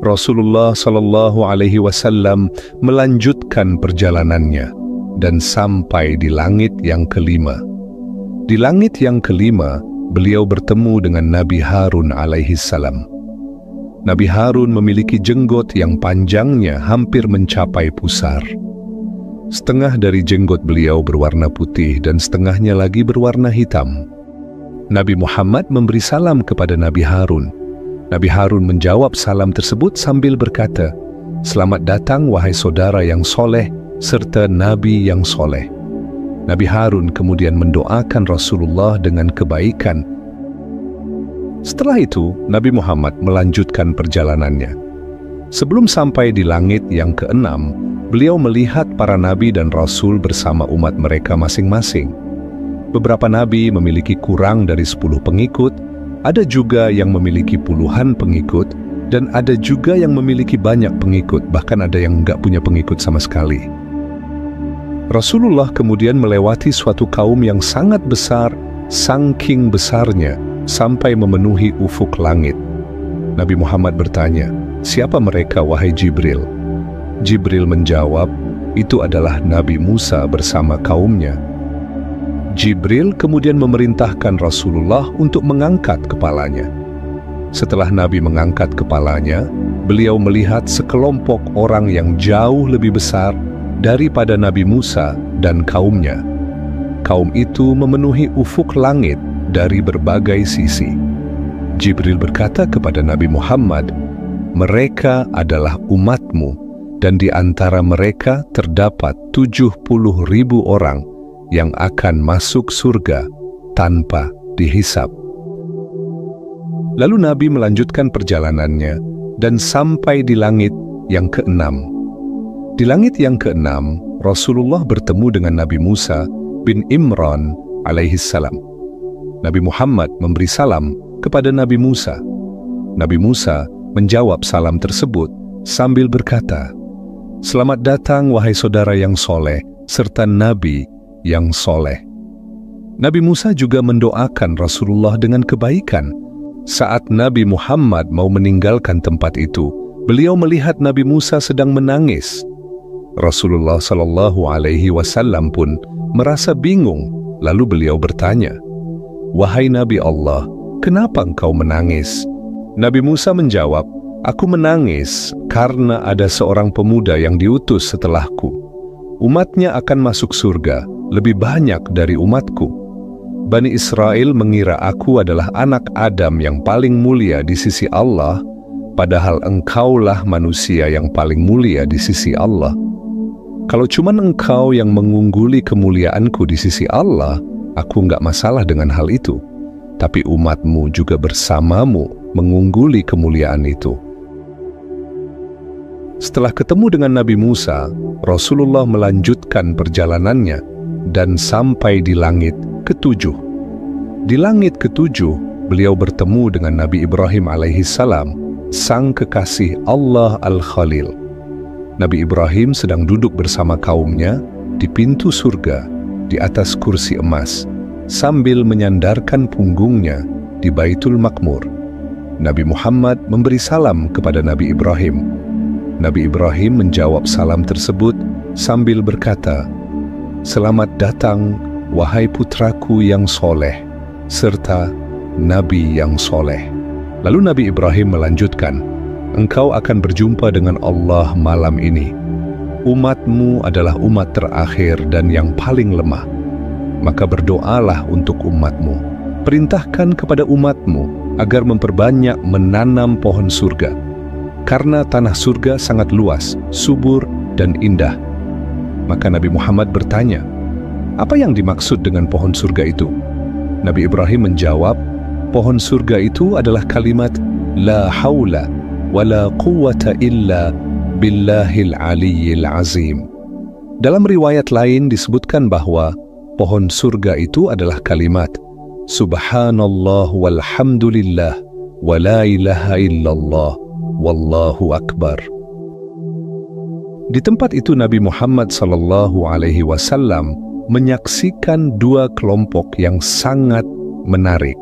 A: Rasulullah SAW melanjutkan perjalanannya dan sampai di langit yang kelima. Di langit yang kelima, beliau bertemu dengan Nabi Harun alaihissalam. Nabi Harun memiliki jenggot yang panjangnya hampir mencapai pusar. Setengah dari jenggot beliau berwarna putih dan setengahnya lagi berwarna hitam. Nabi Muhammad memberi salam kepada Nabi Harun. Nabi Harun menjawab salam tersebut sambil berkata, "Selamat datang wahai saudara yang soleh serta Nabi yang soleh." Nabi Harun kemudian mendoakan Rasulullah dengan kebaikan. Setelah itu, Nabi Muhammad melanjutkan perjalanannya. Sebelum sampai di langit yang keenam, beliau melihat para nabi dan rasul bersama umat mereka masing-masing. Beberapa nabi memiliki kurang dari 10 pengikut, ada juga yang memiliki puluhan pengikut, dan ada juga yang memiliki banyak pengikut, bahkan ada yang nggak punya pengikut sama sekali. Rasulullah kemudian melewati suatu kaum yang sangat besar, saking besarnya, sampai memenuhi ufuk langit. Nabi Muhammad bertanya, "Siapa mereka wahai Jibril?" Jibril menjawab, "Itu adalah Nabi Musa bersama kaumnya." Jibril kemudian memerintahkan Rasulullah untuk mengangkat kepalanya. Setelah Nabi mengangkat kepalanya, beliau melihat sekelompok orang yang jauh lebih besar daripada Nabi Musa dan kaumnya. Kaum itu memenuhi ufuk langit dari berbagai sisi. Jibril berkata kepada Nabi Muhammad, "Mereka adalah umatmu, dan di antara mereka terdapat 70.000 orang yang akan masuk surga tanpa dihisab." Lalu Nabi melanjutkan perjalanannya dan sampai di langit yang keenam. Di langit yang keenam, Rasulullah bertemu dengan Nabi Musa bin Imran alaihissalam. Nabi Muhammad memberi salam kepada Nabi Musa. Nabi Musa menjawab salam tersebut sambil berkata, "Selamat datang wahai saudara yang soleh serta Nabi yang soleh." Nabi Musa juga mendoakan Rasulullah dengan kebaikan. Saat Nabi Muhammad mau meninggalkan tempat itu, beliau melihat Nabi Musa sedang menangis. Rasulullah SAW pun merasa bingung, lalu beliau bertanya, "Wahai Nabi Allah, kenapa engkau menangis?" Nabi Musa menjawab, "Aku menangis karena ada seorang pemuda yang diutus setelahku. Umatnya akan masuk surga lebih banyak dari umatku. Bani Israel mengira aku adalah anak Adam yang paling mulia di sisi Allah, padahal engkaulah manusia yang paling mulia di sisi Allah. Kalau cuma engkau yang mengungguli kemuliaanku di sisi Allah, aku nggak masalah dengan hal itu. Tapi umatmu juga bersamamu mengungguli kemuliaan itu." Setelah ketemu dengan Nabi Musa, Rasulullah melanjutkan perjalanannya dan sampai di langit ketujuh. Di langit ketujuh, beliau bertemu dengan Nabi Ibrahim alaihissalam, sang kekasih Allah Al-Khalil. Nabi Ibrahim sedang duduk bersama kaumnya di pintu surga, di atas kursi emas, sambil menyandarkan punggungnya di Baitul Makmur. Nabi Muhammad memberi salam kepada Nabi Ibrahim. Nabi Ibrahim menjawab salam tersebut sambil berkata, "Selamat datang, wahai putraku yang soleh, serta Nabi yang soleh." Lalu Nabi Ibrahim melanjutkan, "Engkau akan berjumpa dengan Allah malam ini. Umatmu adalah umat terakhir dan yang paling lemah. Maka berdoalah untuk umatmu. Perintahkan kepada umatmu agar memperbanyak menanam pohon surga. Karena tanah surga sangat luas, subur, dan indah." Maka Nabi Muhammad bertanya, "Apa yang dimaksud dengan pohon surga itu?" Nabi Ibrahim menjawab, "Pohon surga itu adalah kalimat La haula wa la quwwata illa billahil aliyyil azim." Dalam riwayat lain disebutkan bahwa pohon surga itu adalah kalimat Subhanallah walhamdulillah wa la ilaha illallah wallahu akbar. Di tempat itu Nabi Muhammad SAW menyaksikan dua kelompok yang sangat menarik.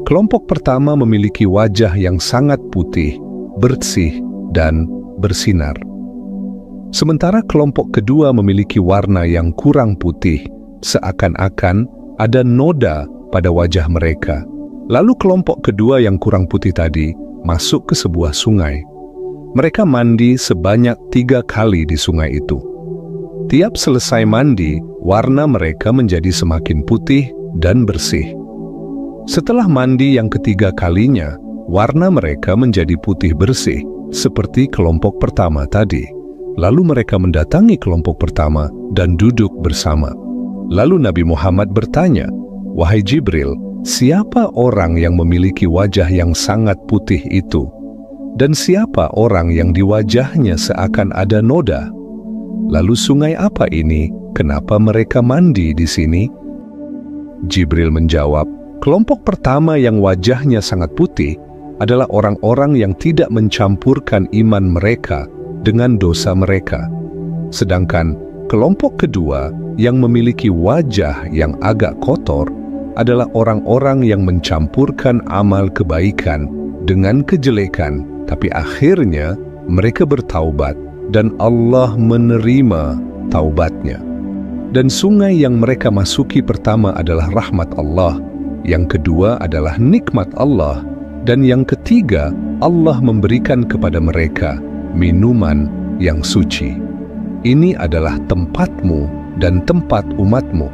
A: Kelompok pertama memiliki wajah yang sangat putih, bersih, dan bersinar. Sementara kelompok kedua memiliki warna yang kurang putih, seakan-akan ada noda pada wajah mereka. Lalu kelompok kedua yang kurang putih tadi masuk ke sebuah sungai. Mereka mandi sebanyak 3 kali di sungai itu. Tiap selesai mandi, warna mereka menjadi semakin putih dan bersih. Setelah mandi yang ketiga kalinya, warna mereka menjadi putih bersih, seperti kelompok pertama tadi. Lalu mereka mendatangi kelompok pertama dan duduk bersama. Lalu Nabi Muhammad bertanya, "Wahai Jibril, siapa orang yang memiliki wajah yang sangat putih itu? Dan siapa orang yang di wajahnya seakan ada noda? Lalu sungai apa ini? Kenapa mereka mandi di sini?" Jibril menjawab, "Kelompok pertama yang wajahnya sangat putih adalah orang-orang yang tidak mencampurkan iman mereka dengan dosa mereka. Sedangkan kelompok kedua yang memiliki wajah yang agak kotor adalah orang-orang yang mencampurkan amal kebaikan dengan kejelekan, tapi akhirnya mereka bertaubat dan Allah menerima taubatnya. Dan sungai yang mereka masuki pertama adalah rahmat Allah, yang kedua adalah nikmat Allah, dan yang ketiga Allah memberikan kepada mereka minuman yang suci. Ini adalah tempatmu dan tempat umatmu."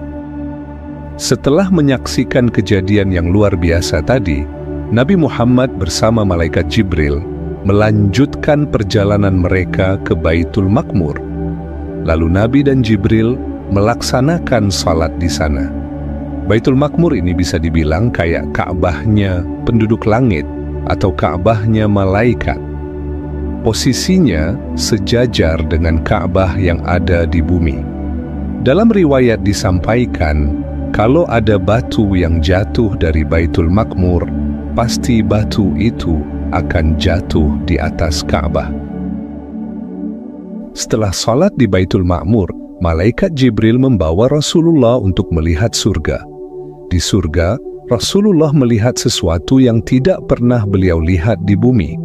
A: Setelah menyaksikan kejadian yang luar biasa tadi, Nabi Muhammad bersama malaikat Jibril melanjutkan perjalanan mereka ke Baitul Makmur. Lalu Nabi dan Jibril melaksanakan salat di sana. Baitul Makmur ini bisa dibilang kayak Ka'bahnya penduduk langit atau Ka'bahnya malaikat. Posisinya sejajar dengan Ka'bah yang ada di bumi. Dalam riwayat disampaikan, kalau ada batu yang jatuh dari Baitul Makmur, pasti batu itu akan jatuh di atas Ka'bah. Setelah salat di Baitul Makmur, malaikat Jibril membawa Rasulullah untuk melihat surga. Di surga, Rasulullah melihat sesuatu yang tidak pernah beliau lihat di bumi,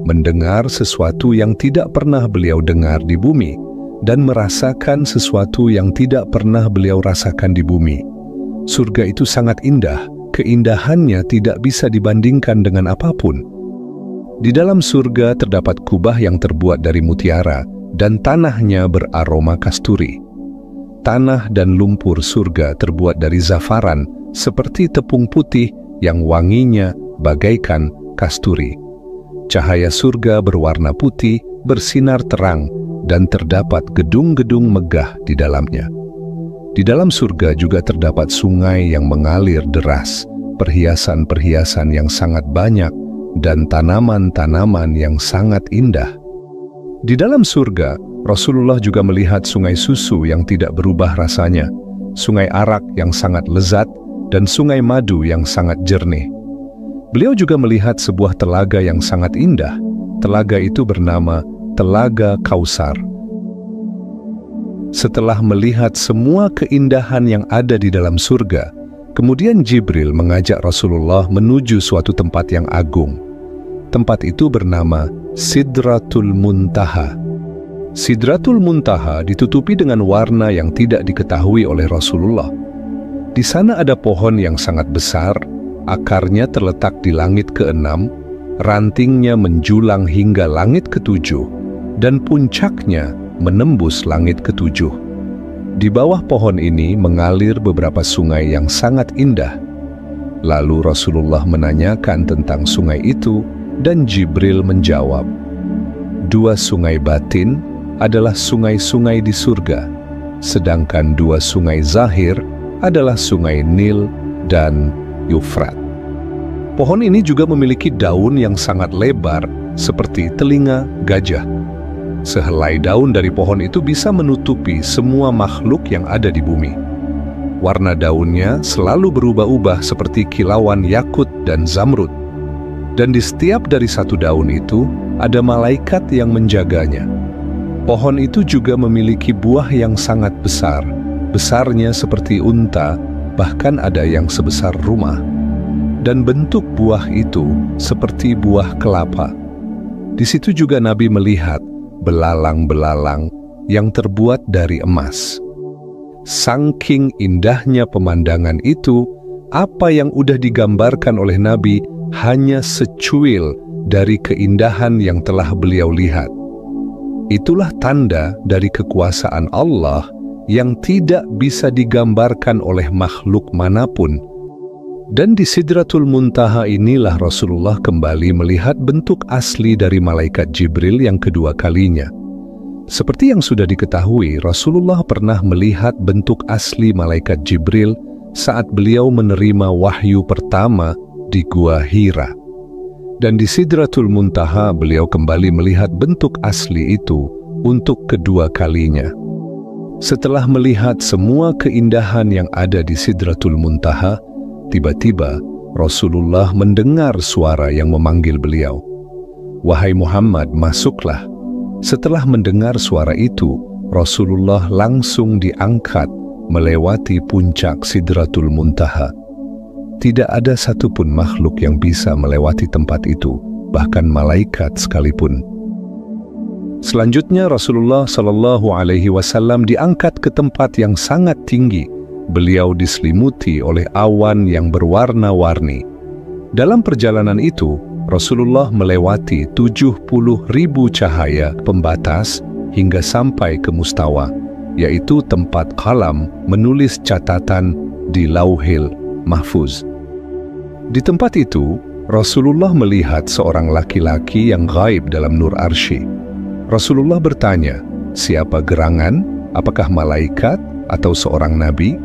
A: mendengar sesuatu yang tidak pernah beliau dengar di bumi, dan merasakan sesuatu yang tidak pernah beliau rasakan di bumi. Surga itu sangat indah keindahannya tidak bisa dibandingkan dengan apapun. Di dalam surga terdapat kubah yang terbuat dari mutiara dan tanahnya beraroma kasturi. Tanah dan lumpur surga terbuat dari zafaran seperti tepung putih yang wanginya bagaikan kasturi. Cahaya surga berwarna putih, bersinar terang, dan terdapat gedung-gedung megah di dalamnya. Di dalam surga juga terdapat sungai yang mengalir deras, perhiasan-perhiasan yang sangat banyak, dan tanaman-tanaman yang sangat indah. Di dalam surga, Rasulullah juga melihat sungai susu yang tidak berubah rasanya, sungai arak yang sangat lezat, dan sungai madu yang sangat jernih. Beliau juga melihat sebuah telaga yang sangat indah. Telaga itu bernama Telaga Kausar. Setelah melihat semua keindahan yang ada di dalam surga, kemudian Jibril mengajak Rasulullah menuju suatu tempat yang agung. Tempat itu bernama Sidratul Muntaha. Sidratul Muntaha ditutupi dengan warna yang tidak diketahui oleh Rasulullah. Di sana ada pohon yang sangat besar, akarnya terletak di langit ke-6, rantingnya menjulang hingga langit ke-7, dan puncaknya menembus langit ke-7. Di bawah pohon ini mengalir beberapa sungai yang sangat indah. Lalu Rasulullah menanyakan tentang sungai itu, dan Jibril menjawab, "Dua sungai batin adalah sungai-sungai di surga, sedangkan dua sungai zahir adalah sungai Nil dan Yufrat." Pohon ini juga memiliki daun yang sangat lebar seperti telinga gajah. Sehelai daun dari pohon itu bisa menutupi semua makhluk yang ada di bumi. Warna daunnya selalu berubah-ubah seperti kilauan yakut dan zamrud. Dan di setiap dari satu daun itu ada malaikat yang menjaganya. Pohon itu juga memiliki buah yang sangat besar, besarnya seperti unta, bahkan ada yang sebesar rumah. Dan bentuk buah itu seperti buah kelapa. Di situ juga Nabi melihat belalang-belalang yang terbuat dari emas. Saking indahnya pemandangan itu, apa yang udah digambarkan oleh Nabi hanya secuil dari keindahan yang telah beliau lihat. Itulah tanda dari kekuasaan Allah yang tidak bisa digambarkan oleh makhluk manapun. Dan di Sidratul Muntaha inilah Rasulullah kembali melihat bentuk asli dari malaikat Jibril yang kedua kalinya. Seperti yang sudah diketahui, Rasulullah pernah melihat bentuk asli malaikat Jibril saat beliau menerima wahyu pertama di Gua Hira. Dan di Sidratul Muntaha beliau kembali melihat bentuk asli itu untuk kedua kalinya. Setelah melihat semua keindahan yang ada di Sidratul Muntaha, tiba-tiba Rasulullah mendengar suara yang memanggil beliau. "Wahai Muhammad, masuklah." Setelah mendengar suara itu, Rasulullah langsung diangkat melewati puncak Sidratul Muntaha. Tidak ada satupun makhluk yang bisa melewati tempat itu, bahkan malaikat sekalipun. Selanjutnya Rasulullah SAW diangkat ke tempat yang sangat tinggi. Beliau diselimuti oleh awan yang berwarna-warni. Dalam perjalanan itu, Rasulullah melewati 70.000 cahaya pembatas hingga sampai ke Mustawa, yaitu tempat qalam menulis catatan di Lauhil Mahfuz. Di tempat itu, Rasulullah melihat seorang laki-laki yang gaib dalam nur arsy. Rasulullah bertanya, "Siapa gerangan? Apakah malaikat atau seorang nabi?"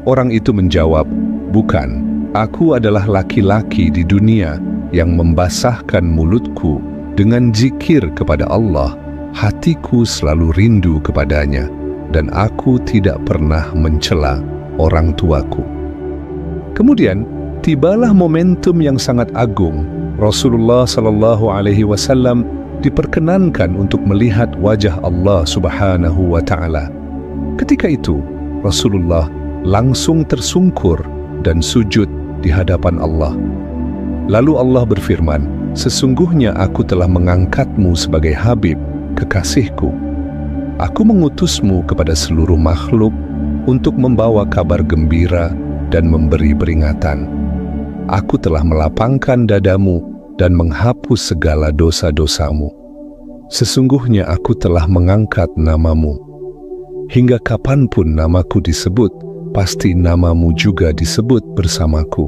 A: Orang itu menjawab, "Bukan, aku adalah laki-laki di dunia yang membasahkan mulutku dengan zikir kepada Allah. Hatiku selalu rindu kepadanya, dan aku tidak pernah mencela orang tuaku." Kemudian, tibalah momentum yang sangat agung. Rasulullah SAW diperkenankan untuk melihat wajah Allah Subhanahu wa Ta'ala. Ketika itu, Rasulullah langsung tersungkur dan sujud di hadapan Allah. Lalu Allah berfirman, "Sesungguhnya aku telah mengangkatmu sebagai Habib, kekasihku. Aku mengutusmu kepada seluruh makhluk untuk membawa kabar gembira dan memberi peringatan. Aku telah melapangkan dadamu dan menghapus segala dosa-dosamu. Sesungguhnya aku telah mengangkat namamu. Hingga kapanpun namaku disebut, pasti namamu juga disebut bersamaku.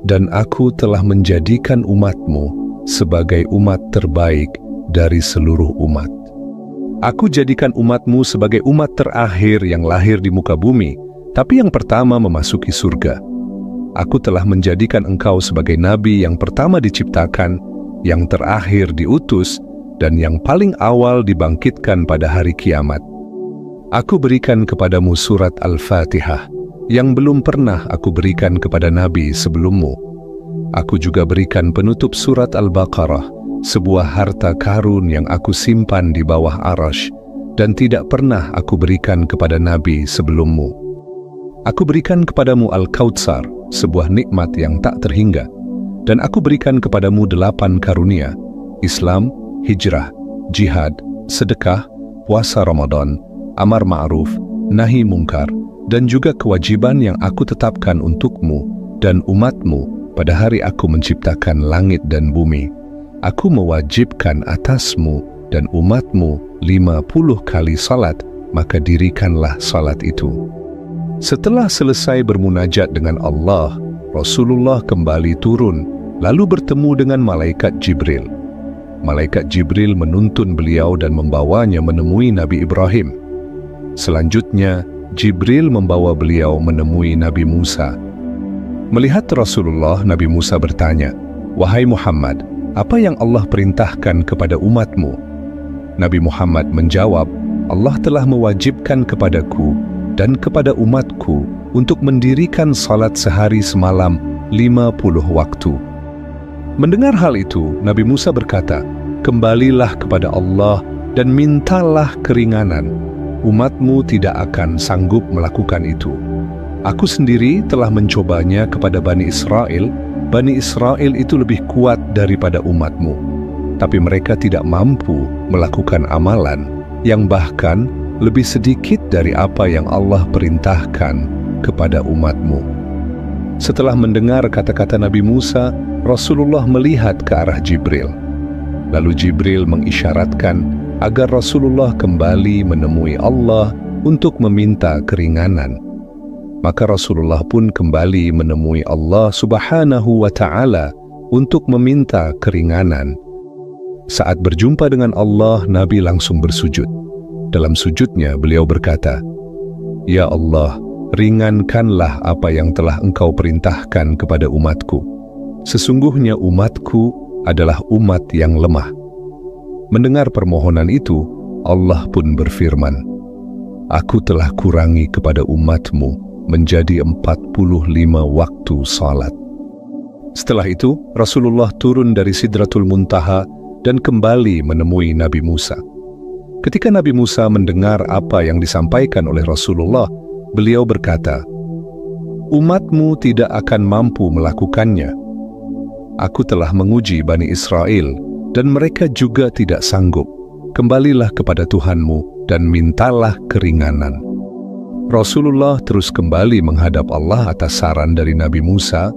A: Dan aku telah menjadikan umatmu sebagai umat terbaik dari seluruh umat. Aku jadikan umatmu sebagai umat terakhir yang lahir di muka bumi, tapi yang pertama memasuki surga. Aku telah menjadikan engkau sebagai nabi yang pertama diciptakan, yang terakhir diutus, dan yang paling awal dibangkitkan pada hari kiamat. Aku berikan kepadamu surat Al-Fatihah, yang belum pernah aku berikan kepada nabi sebelummu. Aku juga berikan penutup surat Al-Baqarah, sebuah harta karun yang aku simpan di bawah arasy dan tidak pernah aku berikan kepada nabi sebelummu. Aku berikan kepadamu Al-Kautsar, sebuah nikmat yang tak terhingga, dan aku berikan kepadamu 8 karunia: Islam, hijrah, jihad, sedekah, puasa Ramadan, amar ma'ruf, nahi mungkar, dan juga kewajiban yang aku tetapkan untukmu dan umatmu pada hari aku menciptakan langit dan bumi. Aku mewajibkan atasmu dan umatmu 50 kali salat, maka dirikanlah salat itu. Setelah selesai bermunajat dengan Allah, Rasulullah kembali turun, lalu bertemu dengan Malaikat Jibril. Malaikat Jibril menuntun beliau dan membawanya menemui Nabi Ibrahim. Selanjutnya, Jibril membawa beliau menemui Nabi Musa. Melihat Rasulullah, Nabi Musa bertanya, "Wahai Muhammad, apa yang Allah perintahkan kepada umatmu?" Nabi Muhammad menjawab, "Allah telah mewajibkan kepadaku dan kepada umatku untuk mendirikan salat sehari semalam 50 waktu." Mendengar hal itu, Nabi Musa berkata, "Kembalilah kepada Allah dan mintalah keringanan. Umatmu tidak akan sanggup melakukan itu. Aku sendiri telah mencobanya kepada Bani Israel. Bani Israel itu lebih kuat daripada umatmu, tapi mereka tidak mampu melakukan amalan yang bahkan lebih sedikit dari apa yang Allah perintahkan kepada umatmu." Setelah mendengar kata-kata Nabi Musa, Rasulullah melihat ke arah Jibril. Lalu Jibril mengisyaratkan agar Rasulullah kembali menemui Allah untuk meminta keringanan. Maka Rasulullah pun kembali menemui Allah Subhanahu wa Ta'ala untuk meminta keringanan. Saat berjumpa dengan Allah, Nabi langsung bersujud. Dalam sujudnya beliau berkata, "Ya Allah, ringankanlah apa yang telah Engkau perintahkan kepada umatku. Sesungguhnya umatku adalah umat yang lemah." Mendengar permohonan itu, Allah pun berfirman, "Aku telah kurangi kepada umatmu menjadi 45 waktu salat." Setelah itu, Rasulullah turun dari Sidratul Muntaha dan kembali menemui Nabi Musa. Ketika Nabi Musa mendengar apa yang disampaikan oleh Rasulullah, beliau berkata, "Umatmu tidak akan mampu melakukannya. Aku telah menguji Bani Israel dan mereka juga tidak sanggup. Kembalilah kepada Tuhanmu dan mintalah keringanan." Rasulullah terus kembali menghadap Allah atas saran dari Nabi Musa.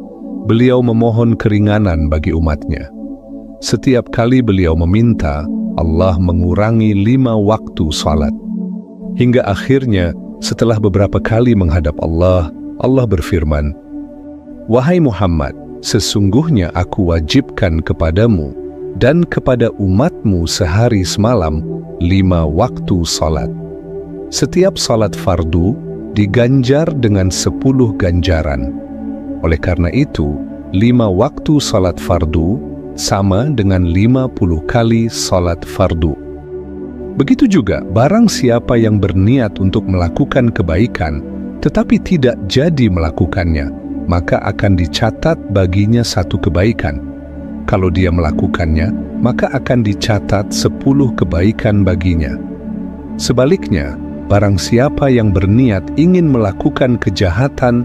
A: Beliau memohon keringanan bagi umatnya. Setiap kali beliau meminta, Allah mengurangi 5 waktu salat. Hingga akhirnya, setelah beberapa kali menghadap Allah, Allah berfirman, "Wahai Muhammad, sesungguhnya aku wajibkan kepadamu dan kepada umatmu sehari semalam 5 waktu salat. Setiap salat fardu diganjar dengan 10 ganjaran. Oleh karena itu, 5 waktu salat fardu sama dengan 50 kali salat fardu. Begitu juga barang siapa yang berniat untuk melakukan kebaikan tetapi tidak jadi melakukannya, maka akan dicatat baginya 1 kebaikan. Kalau dia melakukannya, maka akan dicatat 10 kebaikan baginya. Sebaliknya, barang siapa yang berniat ingin melakukan kejahatan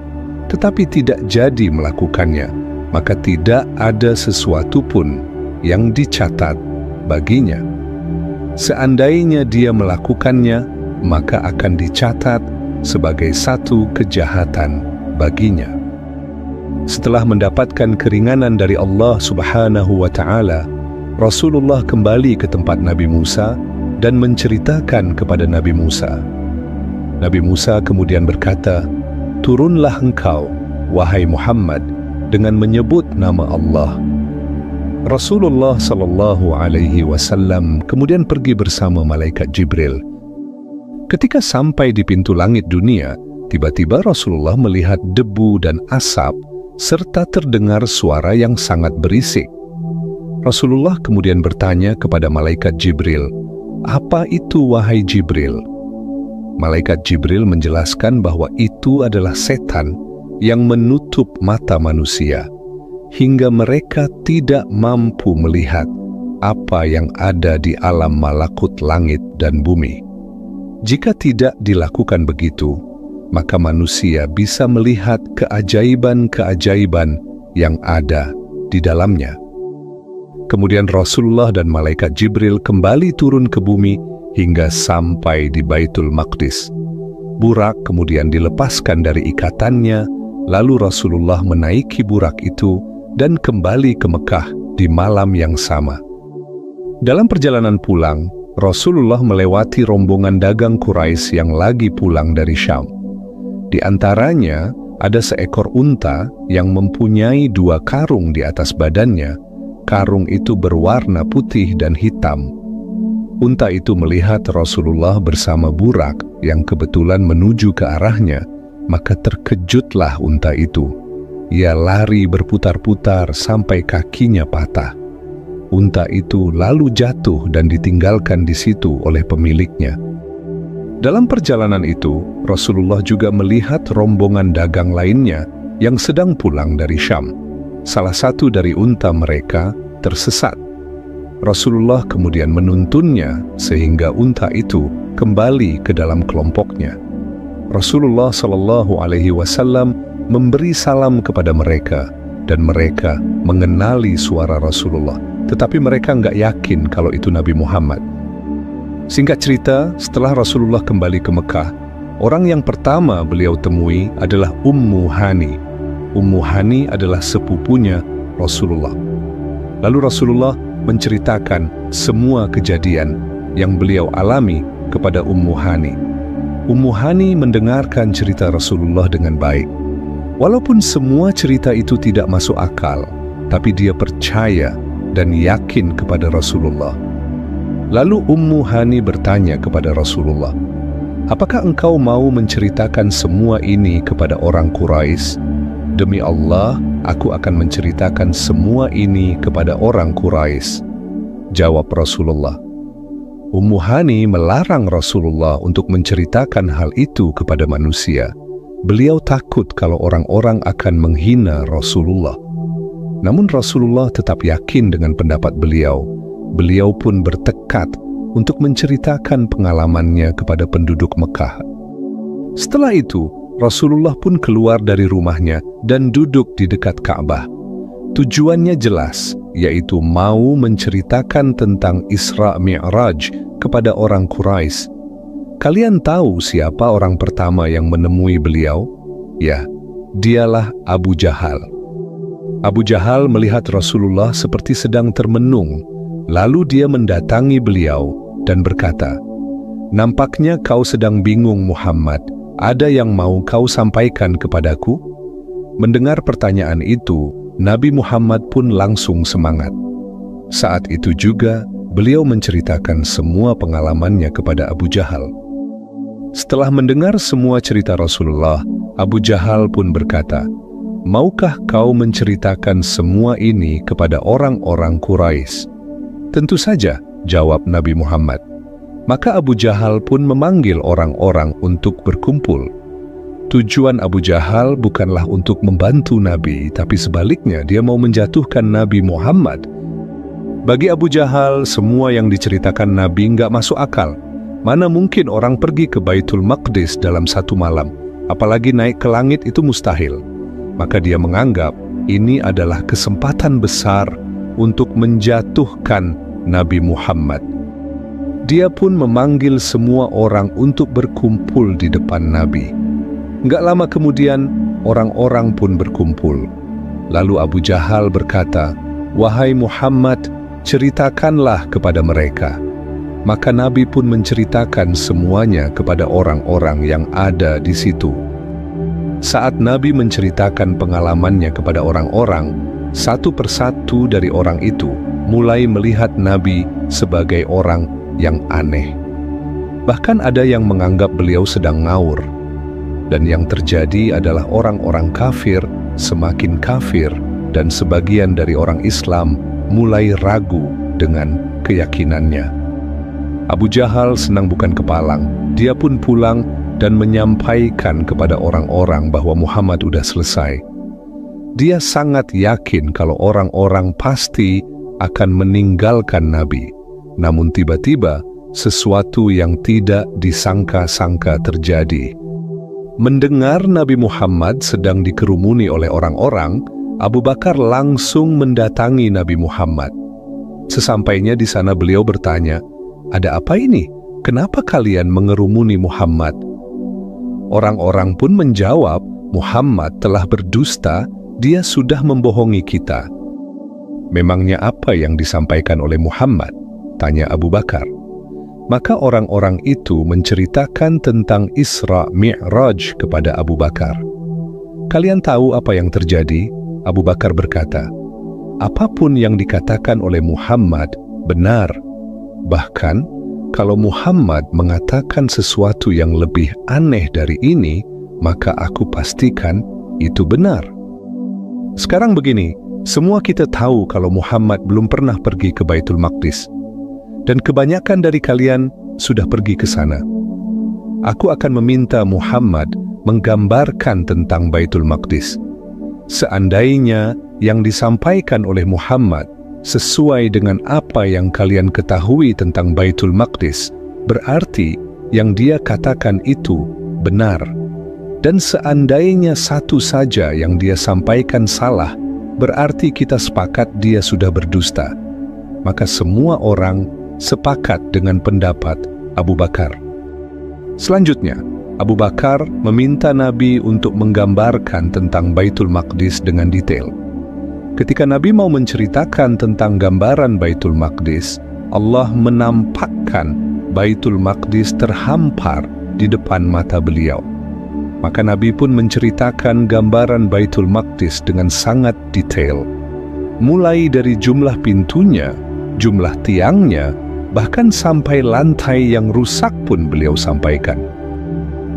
A: tetapi tidak jadi melakukannya, maka tidak ada sesuatu pun yang dicatat baginya. Seandainya dia melakukannya, maka akan dicatat sebagai 1 kejahatan baginya. Setelah mendapatkan keringanan dari Allah Subhanahu wa Ta'ala, Rasulullah kembali ke tempat Nabi Musa dan menceritakan kepada Nabi Musa. Nabi Musa kemudian berkata, "Turunlah engkau, wahai Muhammad, dengan menyebut nama Allah." Rasulullah sallallahu alaihi wasallam kemudian pergi bersama malaikat Jibril. Ketika sampai di pintu langit dunia, tiba-tiba Rasulullah melihat debu dan asap serta terdengar suara yang sangat berisik. Rasulullah kemudian bertanya kepada malaikat Jibril, "Apa itu, wahai Jibril?" Malaikat Jibril menjelaskan bahwa itu adalah setan yang menutup mata manusia, hingga mereka tidak mampu melihat apa yang ada di alam malakut langit dan bumi. Jika tidak dilakukan begitu, maka manusia bisa melihat keajaiban-keajaiban yang ada di dalamnya. Kemudian Rasulullah dan malaikat Jibril kembali turun ke bumi hingga sampai di Baitul Maqdis. Burak kemudian dilepaskan dari ikatannya, lalu Rasulullah menaiki burak itu dan kembali ke Mekah di malam yang sama. Dalam perjalanan pulang, Rasulullah melewati rombongan dagang Quraisy yang lagi pulang dari Syam. Di antaranya ada seekor unta yang mempunyai 2 karung di atas badannya. Karung itu berwarna putih dan hitam. Unta itu melihat Rasulullah bersama burak yang kebetulan menuju ke arahnya, maka terkejutlah unta itu. Ia lari berputar-putar sampai kakinya patah. Unta itu lalu jatuh dan ditinggalkan di situ oleh pemiliknya. Dalam perjalanan itu, Rasulullah juga melihat rombongan dagang lainnya yang sedang pulang dari Syam. Salah satu dari unta mereka tersesat. Rasulullah kemudian menuntunnya sehingga unta itu kembali ke dalam kelompoknya. Rasulullah Shallallahu Alaihi Wasallam memberi salam kepada mereka dan mereka mengenali suara Rasulullah, tetapi mereka nggak yakin kalau itu Nabi Muhammad. Singkat cerita, setelah Rasulullah kembali ke Mekah, orang yang pertama beliau temui adalah Ummu Hani. Ummu Hani adalah sepupunya Rasulullah. Lalu Rasulullah menceritakan semua kejadian yang beliau alami kepada Ummu Hani. Ummu Hani mendengarkan cerita Rasulullah dengan baik. Walaupun semua cerita itu tidak masuk akal, tapi dia percaya dan yakin kepada Rasulullah. Lalu Ummu Hani bertanya kepada Rasulullah, "Apakah engkau mau menceritakan semua ini kepada orang Quraisy?" "Demi Allah, aku akan menceritakan semua ini kepada orang Quraisy," jawab Rasulullah. Ummu Hani melarang Rasulullah untuk menceritakan hal itu kepada manusia. Beliau takut kalau orang-orang akan menghina Rasulullah. Namun Rasulullah tetap yakin dengan pendapat beliau. Beliau pun bertekad untuk menceritakan pengalamannya kepada penduduk Mekah. Setelah itu, Rasulullah pun keluar dari rumahnya dan duduk di dekat Ka'bah. Tujuannya jelas, yaitu mau menceritakan tentang Isra Mi'raj kepada orang Quraisy. Kalian tahu siapa orang pertama yang menemui beliau? Ya, dialah Abu Jahal. Abu Jahal melihat Rasulullah seperti sedang termenung. Lalu dia mendatangi beliau dan berkata, "Nampaknya kau sedang bingung, Muhammad. Ada yang mau kau sampaikan kepadaku?" Mendengar pertanyaan itu, Nabi Muhammad pun langsung semangat. Saat itu juga, beliau menceritakan semua pengalamannya kepada Abu Jahal. Setelah mendengar semua cerita Rasulullah, Abu Jahal pun berkata, "Maukah kau menceritakan semua ini kepada orang-orang Quraisy?" "Tentu saja," jawab Nabi Muhammad. Maka Abu Jahal pun memanggil orang-orang untuk berkumpul. Tujuan Abu Jahal bukanlah untuk membantu Nabi, tapi sebaliknya dia mau menjatuhkan Nabi Muhammad. Bagi Abu Jahal, semua yang diceritakan Nabi nggak masuk akal. Mana mungkin orang pergi ke Baitul Maqdis dalam satu malam, apalagi naik ke langit itu mustahil. Maka dia menganggap ini adalah kesempatan besar untuk menjatuhkan Nabi Muhammad. Dia pun memanggil semua orang untuk berkumpul di depan Nabi. Nggak lama kemudian, orang-orang pun berkumpul. Lalu Abu Jahal berkata, "Wahai Muhammad, ceritakanlah kepada mereka." Maka Nabi pun menceritakan semuanya kepada orang-orang yang ada di situ. Saat Nabi menceritakan pengalamannya kepada orang-orang, satu persatu dari orang itu mulai melihat Nabi sebagai orang yang aneh. Bahkan ada yang menganggap beliau sedang ngawur. Dan yang terjadi adalah orang-orang kafir semakin kafir dan sebagian dari orang Islam mulai ragu dengan keyakinannya. Abu Jahal senang bukan kepalang. Dia pun pulang dan menyampaikan kepada orang-orang bahwa Muhammad sudah selesai. Dia sangat yakin kalau orang-orang pasti akan meninggalkan Nabi. Namun tiba-tiba sesuatu yang tidak disangka-sangka terjadi. Mendengar Nabi Muhammad sedang dikerumuni oleh orang-orang, Abu Bakar langsung mendatangi Nabi Muhammad. Sesampainya di sana beliau bertanya, "Ada apa ini? Kenapa kalian mengerumuni Muhammad?" Orang-orang pun menjawab, "Muhammad telah berdusta, dia sudah membohongi kita." "Memangnya apa yang disampaikan oleh Muhammad?" tanya Abu Bakar. Maka orang-orang itu menceritakan tentang Isra Mi'raj kepada Abu Bakar. "Kalian tahu apa yang terjadi?" Abu Bakar berkata, "Apapun yang dikatakan oleh Muhammad benar. Bahkan, kalau Muhammad mengatakan sesuatu yang lebih aneh dari ini, maka aku pastikan itu benar." Sekarang begini, semua kita tahu kalau Muhammad belum pernah pergi ke Baitul Maqdis. Dan kebanyakan dari kalian sudah pergi ke sana. Aku akan meminta Muhammad menggambarkan tentang Baitul Maqdis. Seandainya yang disampaikan oleh Muhammad sesuai dengan apa yang kalian ketahui tentang Baitul Maqdis, berarti yang dia katakan itu benar. Dan seandainya satu saja yang dia sampaikan salah, berarti kita sepakat dia sudah berdusta. Maka semua orang sepakat dengan pendapat Abu Bakar. Selanjutnya, Abu Bakar meminta Nabi untuk menggambarkan tentang Baitul Maqdis dengan detail. Ketika Nabi mau menceritakan tentang gambaran Baitul Maqdis, Allah menampakkan Baitul Maqdis terhampar di depan mata beliau. Maka Nabi pun menceritakan gambaran Baitul Maqdis dengan sangat detail. Mulai dari jumlah pintunya, jumlah tiangnya, bahkan sampai lantai yang rusak pun beliau sampaikan.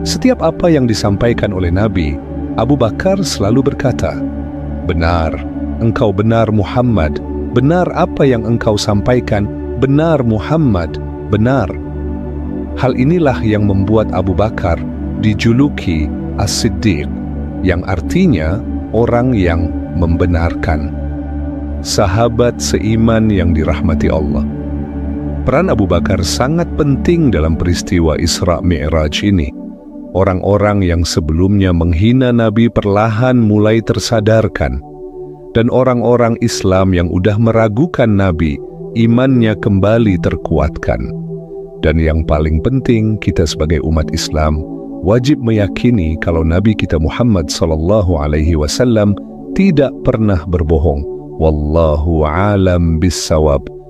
A: Setiap apa yang disampaikan oleh Nabi, Abu Bakar selalu berkata, "Benar, engkau benar Muhammad, benar apa yang engkau sampaikan, benar Muhammad, benar." Hal inilah yang membuat Abu Bakar dijuluki As-Siddiq, yang artinya orang yang membenarkan. Sahabat seiman yang dirahmati Allah. Peran Abu Bakar sangat penting dalam peristiwa Isra Mi'raj ini. Orang-orang yang sebelumnya menghina Nabi perlahan mulai tersadarkan. Dan orang-orang Islam yang udah meragukan Nabi, imannya kembali terkuatkan. Dan yang paling penting, kita sebagai umat Islam wajib meyakini kalau Nabi kita Muhammad SAW tidak pernah berbohong. Wallahu a'lam bissawab.